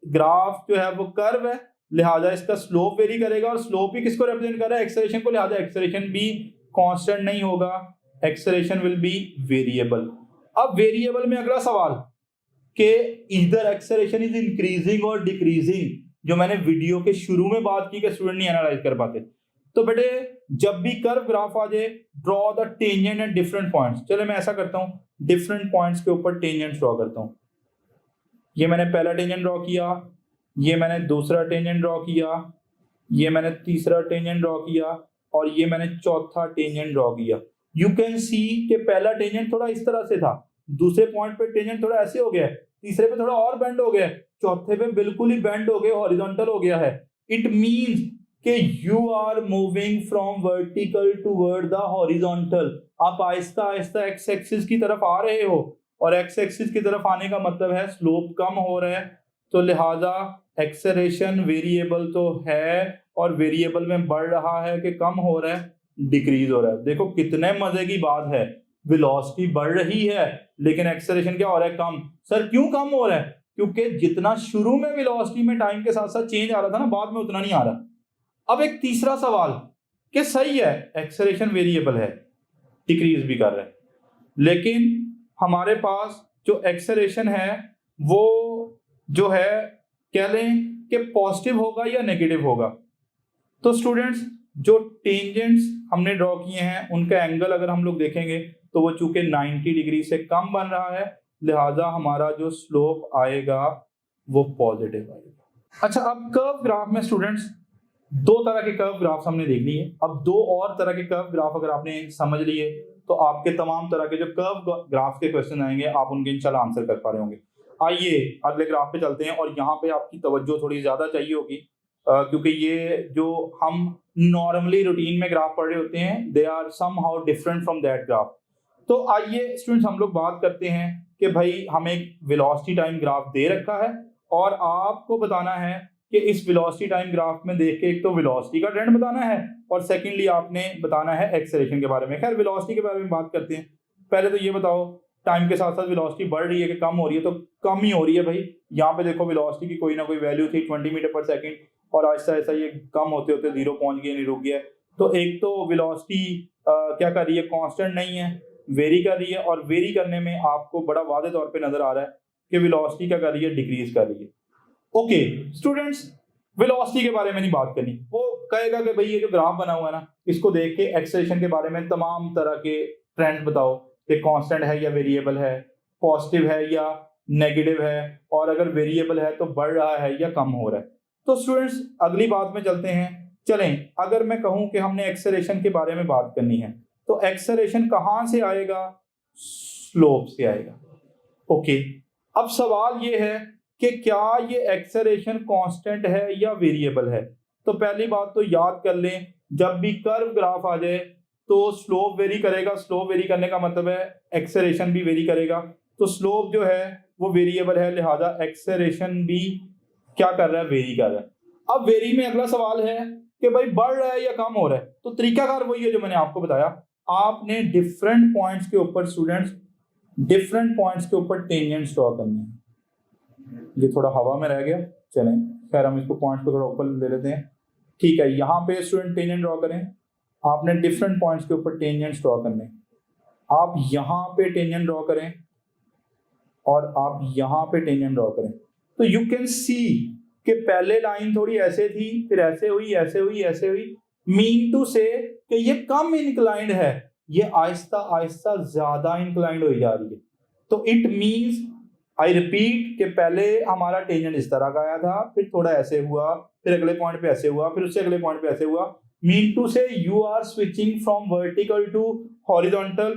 ग्राफ जो है वो कर्व है लिहाजा इसका स्लोप वेरी करेगा, और स्लोप ही किसको रिप्रेजेंट कर रहा है, एक्सेलरेशन को। लिहाजा एक्सेलरेशन भी कांस्टेंट नहीं होगा, एक्सेलरेशन विल बी वेरिएबल। अब वेरिएबल में अगला सवाल कि इधर एक्सेलरेशन इज इंक्रीजिंग और डिक्रीजिंग, जो मैंने वीडियो के शुरू में बात की कि स्टूडेंट नहीं एनालाइज कर पाते। तो बेटे जब भी कर्व ग्राफ आ जाए draw the tangent at different points. चलो मैं ऐसा करता हूं, डिफरेंट पॉइंट्स के ऊपर टेंजेंट ड्रॉ करता हूं। ये मैंने पहला टेंजेंट ड्रॉ किया, ये मैंने दूसरा टेंजेंट ड्रॉ किया, ये मैंने तीसरा टेंजेंट ड्रॉ किया, और ये मैंने चौथा टेंजेंट ड्रॉ किया। यू कैन सी कि पहला टेंजेंट थोड़ा इस तरह से था, दूसरे पॉइंट पे टेंजेंट थोड़ा ऐसे हो गया, तीसरे पे थोड़ा और बेंड हो गया, चौथे पे बिल्कुल ही बेंड हो गया, हॉरिजॉन्टल हो गया है। इट मींस कि you are moving from vertical toward the horizontal. आप आहिस्ता आहिस्ता एक्स एक्सिस की तरफ आ रहे हो, और एक्स एक्सिस की तरफ आने का मतलब है स्लोप कम हो रहा है। तो लिहाजा एक्सेलरेशन वेरिएबल तो है, और वेरिएबल में बढ़ रहा है कि कम हो रहा है, डिक्रीज हो रहा है। देखो कितने मजे की बात है, वेलोसिटी बढ़ रही है लेकिन एक्सेलरेशन क्या हो रहा है, कम। सर क्यों कम हो रहा है, क्योंकि जितना शुरू में वेलोसिटी में टाइम के साथ साथ चेंज आ रहा था ना, बाद में उतना नहीं आ रहा। अब एक तीसरा सवाल कि सही है एक्सेलरेशन वेरिएबल है, डिक्रीज भी कर रहा है, लेकिन हमारे पास जो एक्सेलरेशन है वो जो है कह लें कि पॉजिटिव होगा या नेगेटिव होगा। तो स्टूडेंट्स जो टेंजेंट्स हमने ड्रॉ किए हैं उनका एंगल अगर हम लोग देखेंगे तो वो चूंकि 90 डिग्री से कम बन रहा है, लिहाजा हमारा जो स्लोप आएगा वो पॉजिटिव आएगा। अच्छा, अब कर्व ग्राफ में स्टूडेंट्स दो तरह के कर्व ग्राफ्स हमने देख लिए। अब दो और तरह के कर्व ग्राफ अगर आपने समझ लिए तो आपके तमाम तरह के जो कर्व ग्राफ के क्वेश्चन आएंगे आप उनके इंशाल्लाह आंसर कर पा रहे होंगे। आइए अगले ग्राफ पे चलते हैं, और यहाँ पे आपकी तवज्जो थोड़ी ज्यादा चाहिए होगी क्योंकि ये जो हम नॉर्मली रूटीन में ग्राफ पढ़ रहे होते हैं they are somehow different from that graph. तो आइए स्टूडेंट्स हम लोग बात करते हैं कि भाई हमें एक वेलोसिटी टाइम ग्राफ दे रखा है और आपको बताना है कि इस वेलोसिटी टाइम ग्राफ में देख के एक तो वेलोसिटी का ट्रेंड बताना है और सेकेंडली आपने बताना है एक्सेलरेशन के बारे में। खैर वेलोसिटी के बारे में बात करते हैं। पहले तो ये बताओ टाइम के साथ साथ वेलोसिटी बढ़ रही है कि कम हो रही है? तो कम ही हो रही है भाई। यहाँ पे देखो वेलोसिटी की कोई ना कोई वैल्यू थी 20 मीटर पर सेकेंड और आहिस्ता आहिस्ता ये कम होते होते जीरो पहुंच गया, नहीं रुक गया। तो एक तो वेलोसिटी क्या कर रही है, कांस्टेंट नहीं है, वेरी कर रही है, और वेरी करने में आपको बड़ा वादे तौर पे नजर आ रहा है कि वेलोसिटी क्या कर रही है, डिक्रीज कर रही है। ओके स्टूडेंट्स, वेलोसिटी के बारे में नहीं बात करनी। वो कहेगा कि भाई ये जो ग्राफ बना हुआ है ना इसको देख के एक्सेलरेशन के बारे में तमाम तरह के ट्रेंड बताओ कि कांस्टेंट है या वेरिएबल है, पॉजिटिव है या नेगेटिव है, और अगर वेरिएबल है तो बढ़ रहा है या कम हो रहा है। तो स्टूडेंट्स अगली बात में चलते हैं। चलें, अगर मैं कहूं कि हमने एक्सेलरेशन के बारे में बात करनी है तो एक्सेलरेशन कहां से आएगा? स्लोप से आएगा। ओके, अब सवाल ये है कि क्या ये एक्सेलरेशन कांस्टेंट है या वेरिएबल है? तो पहली बात तो याद कर लें, जब भी कर्व ग्राफ आ जाए तो स्लोप वेरी करेगा। स्लोप वेरी करने का मतलब है एक्सेलरेशन भी वेरी करेगा। तो स्लोप जो है वो वेरिएबल है, लिहाजा एक्सेलरेशन भी क्या कर रहा है, वेरी कर रहा है। अब वेरी में अगला सवाल है कि भाई बढ़ रहा है या कम हो रहा है? तो तरीकाकार वही है जो मैंने आपको बताया। आपने डिफरेंट पॉइंट्स के ऊपर स्टूडेंट्स डिफरेंट पॉइंट्स के ऊपर टेंजेंट्स ड्रॉ करने हैं। ये थोड़ा हवा में रह गया, चलें खैर हम इसको पॉइंट को थोड़ा ऊपर ले लेते हैं। ठीक है, यहाँ पे स्टूडेंट टेंजेंट ड्रॉ करें। आपने डिफरेंट पॉइंट्स के ऊपर टेंजेंट्स ड्रॉ करने। आप यहाँ पे टेंजेंट ड्रॉ करें और आप यहाँ पे टेंजेंट ड्रॉ करें। तो यू कैन सी कि पहले लाइन थोड़ी ऐसे थी, फिर ऐसे हुई, ऐसे हुई, ऐसे हुई। मीन टू से कि ये कम इंक्लाइंड है, ये आहिस्ता आहिस्ता ज्यादा इंक्लाइंड हो जा रही है। तो इट मींस, आई रिपीट, कि पहले हमारा टेंजेंट इस तरह का आया था, फिर थोड़ा ऐसे हुआ, फिर अगले पॉइंट पे ऐसे हुआ, फिर उससे अगले पॉइंट पे ऐसे हुआ। Mean to say you are switching from vertical to horizontal,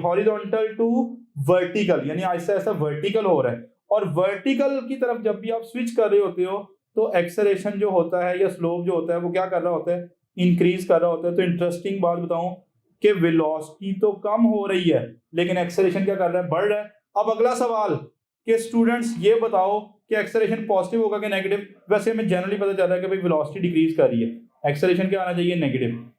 horizontal to vertical, यानी आहिस्ता आहिस्ता वर्टिकल हो रहा है। और वर्टिकल की तरफ जब भी आप स्विच कर रहे होते हो तो एक्सेलरेशन जो होता है या स्लोप जो होता है वो क्या कर रहा होता है, इंक्रीज कर रहा होता है। तो इंटरेस्टिंग बात बताऊं कि वेलोसिटी तो कम हो रही है लेकिन एक्सेलरेशन क्या कर रहा है, बढ़ रहा है। अब अगला सवाल कि स्टूडेंट्स ये बताओ कि एक्सेलरेशन पॉजिटिव होगा कि नेगेटिव? वैसे हमें जनरली पता चल रहा है कि भाई वेलोसिटी डिक्रीज कर रही है, एक्सेलरेशन क्या आना चाहिए, नेगेटिव।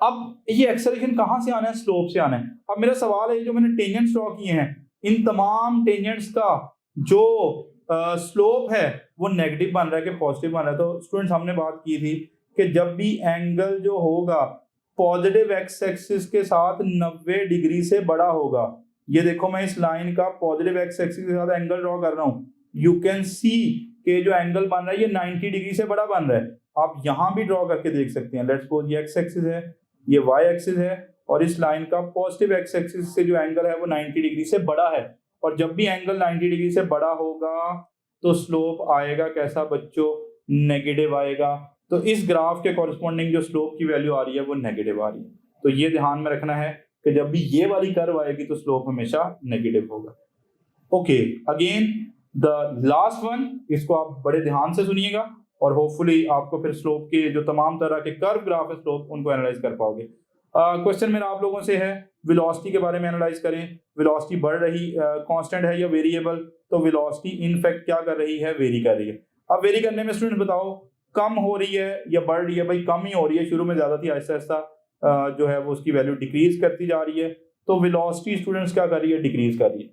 अब ये एक्सेलरेशन कहां से आना है, स्लोप से आना है। अब मेरा सवाल है, जो मैंने टेंजेंट्स ड्रॉ किए हैं इन तमाम टेंजेंट्स का जो स्लोप है वो नेगेटिव बन रहा है कि पॉजिटिव बन रहा है? तो स्टूडेंट्स हमने बात की थी कि जब भी एंगल जो होगा पॉजिटिव एक्स एक्सिस के साथ 90 डिग्री से बड़ा होगा। ये देखो मैं इस लाइन का पॉजिटिव एक्स एक्सिस के साथ एंगल ड्रॉ कर रहा हूं। यू कैन सी कि जो एंगल बन रहा है ये 90 डिग्री से बड़ा बन रहा है। आप यहां भी ड्रॉ करके देख सकते हैं। लेट्स सपोज ये एक्स एक्सिस है, ये वाई एक्सिस है, और इस लाइन का पॉजिटिव एक्स एक्सिस से जो एंगल है वो 90 डिग्री से बड़ा है। और जब भी एंगल 90 डिग्री से बड़ा होगा तो स्लोप आएगा कैसा बच्चों, नेगेटिव आएगा। तो इस ग्राफ के कॉरेस्पॉन्डिंग जो स्लोप की वैल्यू आ रही है वो नेगेटिव आ रही है। तो ये ध्यान में रखना है कि जब भी ये वाली कर्व आएगी तो स्लोप हमेशा नेगेटिव होगा। Okay, again the last one, इसको आप बड़े ध्यान से सुनिएगा और होपफुली आपको फिर स्लोप के जो तमाम तरह के कर्व ग्राफ है स्लोप उनको एनालाइज कर पाओगे। क्वेश्चन मेरा आप लोगों से है, वेलोसिटी के बारे में एनालाइज करें। वेलोसिटी बढ़ रही कांस्टेंट है या वेरिएबल? तो वेलोसिटी इन फैक्ट क्या कर रही है, वेरी कर रही है। अब वेरी करने में स्टूडेंट बताओ कम हो रही है या बढ़ रही है? भाई कम ही हो रही है, शुरू में ज्यादा थी, आहिस्ता आहिस्ता जो है वो उसकी वैल्यू डिक्रीज करती जा रही है। तो वेलोसिटी स्टूडेंट्स क्या कर रही है, डिक्रीज कर रही है।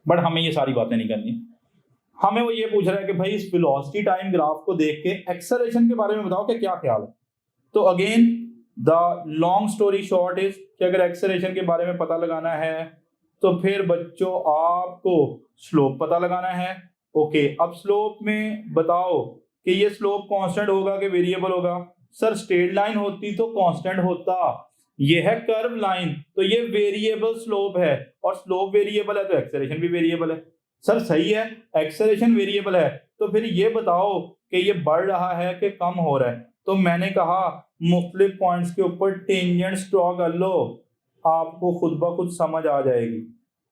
बट हमें ये सारी बातें नहीं करनी, हमें वो ये पूछ रहा है कि भाई इस वेलोसिटी टाइम ग्राफ को देख के एक्सेलरेशन के बारे में बताओ कि क्या ख्याल है। तो again the long story short is कि अगर एक्सेलरेशन के बारे में पता लगाना है तो फिर बच्चों आपको स्लोप पता लगाना है। ओके, अब स्लोप में बताओ कि ये स्लोप कांस्टेंट होगा कि वेरिएबल होगा? सर स्ट्रेट लाइन होती तो कांस्टेंट होता, ये है कर्व लाइन तो ये वेरिएबल स्लोप है, और स्लोप वेरिएबल है तो एक्सेलरेशन भी वेरिएबल है। सर सही है, एक्सेलरेशन वेरिएबल है तो फिर ये बताओ कि ये बढ़ रहा है कि कम हो रहा है। तो मैंने कहा मुख्तलिफ पॉइंट्स के ऊपर टेंजेंट्स ड्रॉ कर लो, आपको खुद ब खुद समझ आ जाएगी।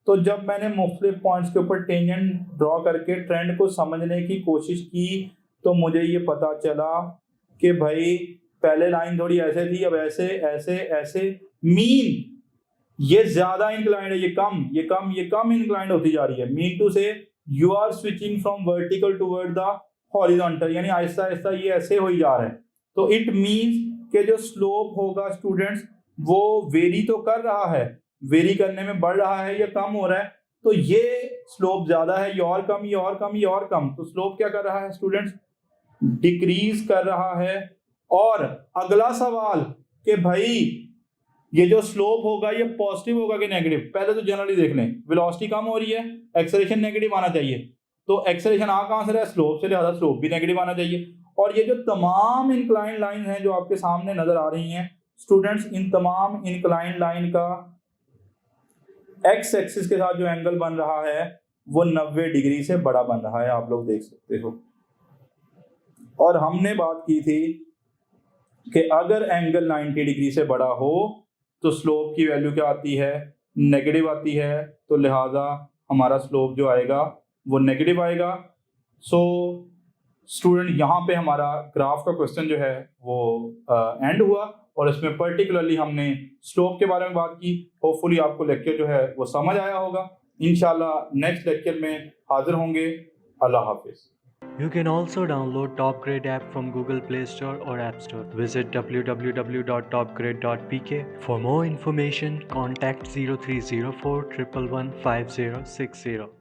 तो जब मैंने मुख्तलिफ पॉइंट्स के ऊपर टेंजेंट ड्रॉ करके ट्रेंड को समझने की कोशिश की तो मुझे ये पता चला कि भाई पहले लाइन थोड़ी ऐसे थी, अब ऐसे ऐसे ऐसे। मीन ये ज्यादा इंक्लाइंड है, ये कम इंक्लाइंड होती जा रही है। Mean to say you are switching from vertical toward the horizontal, यानी आहिस्ता आहिस्ता ये ऐसे हो ही जा रहा है। तो इट मीन्स कि जो स्लोप होगा स्टूडेंट्स वो वेरी तो कर रहा है, वेरी करने में बढ़ रहा है या कम हो रहा है। तो ये स्लोप ज्यादा है, ये और कम, ये और कम, ये और कम। तो स्लोप क्या कर रहा है स्टूडेंट्स? डिक्रीज कर रहा है। और अगला सवाल कि भाई ये जो स्लोप होगा ये पॉजिटिव होगा कि नेगेटिव? पहले तो जनरली देख लें, वेलोसिटी कम हो रही है, एक्सेलरेशन नेगेटिव आना चाहिए। तो एक्सेलरेशन आ कहां से रहा है? स्लोप से, लिहाजा स्लोप भी नेगेटिव आना चाहिए। और ये जो तमाम इंक्लाइन लाइन हैं जो आपके सामने नजर आ रही हैं स्टूडेंट्स, इन तमाम इंक्लाइन लाइन का एक्स एक्सिस के साथ जो एंगल बन रहा है वो 90 डिग्री से बड़ा बन रहा है, आप लोग देख सकते हो। और हमने बात की थी कि अगर एंगल 90 डिग्री से बड़ा हो तो स्लोप की वैल्यू क्या आती है? नेगेटिव आती है। तो लिहाजा हमारा स्लोप जो आएगा वो नेगेटिव आएगा। सो स्टूडेंट यहाँ पे हमारा ग्राफ का क्वेश्चन जो है वो एंड हुआ और इसमें पर्टिकुलरली हमने स्लोप के बारे में बात की। होपफुली आपको लेक्चर जो है वो समझ आया होगा। इंशाल्लाह नेक्स्ट लेक्चर में हाजिर होंगे। अल्लाह हाफिज। You can also download Top Grade app from Google Play Store or App Store. Visit www.topgrade.pk. For more information, contact 0304 111 5060.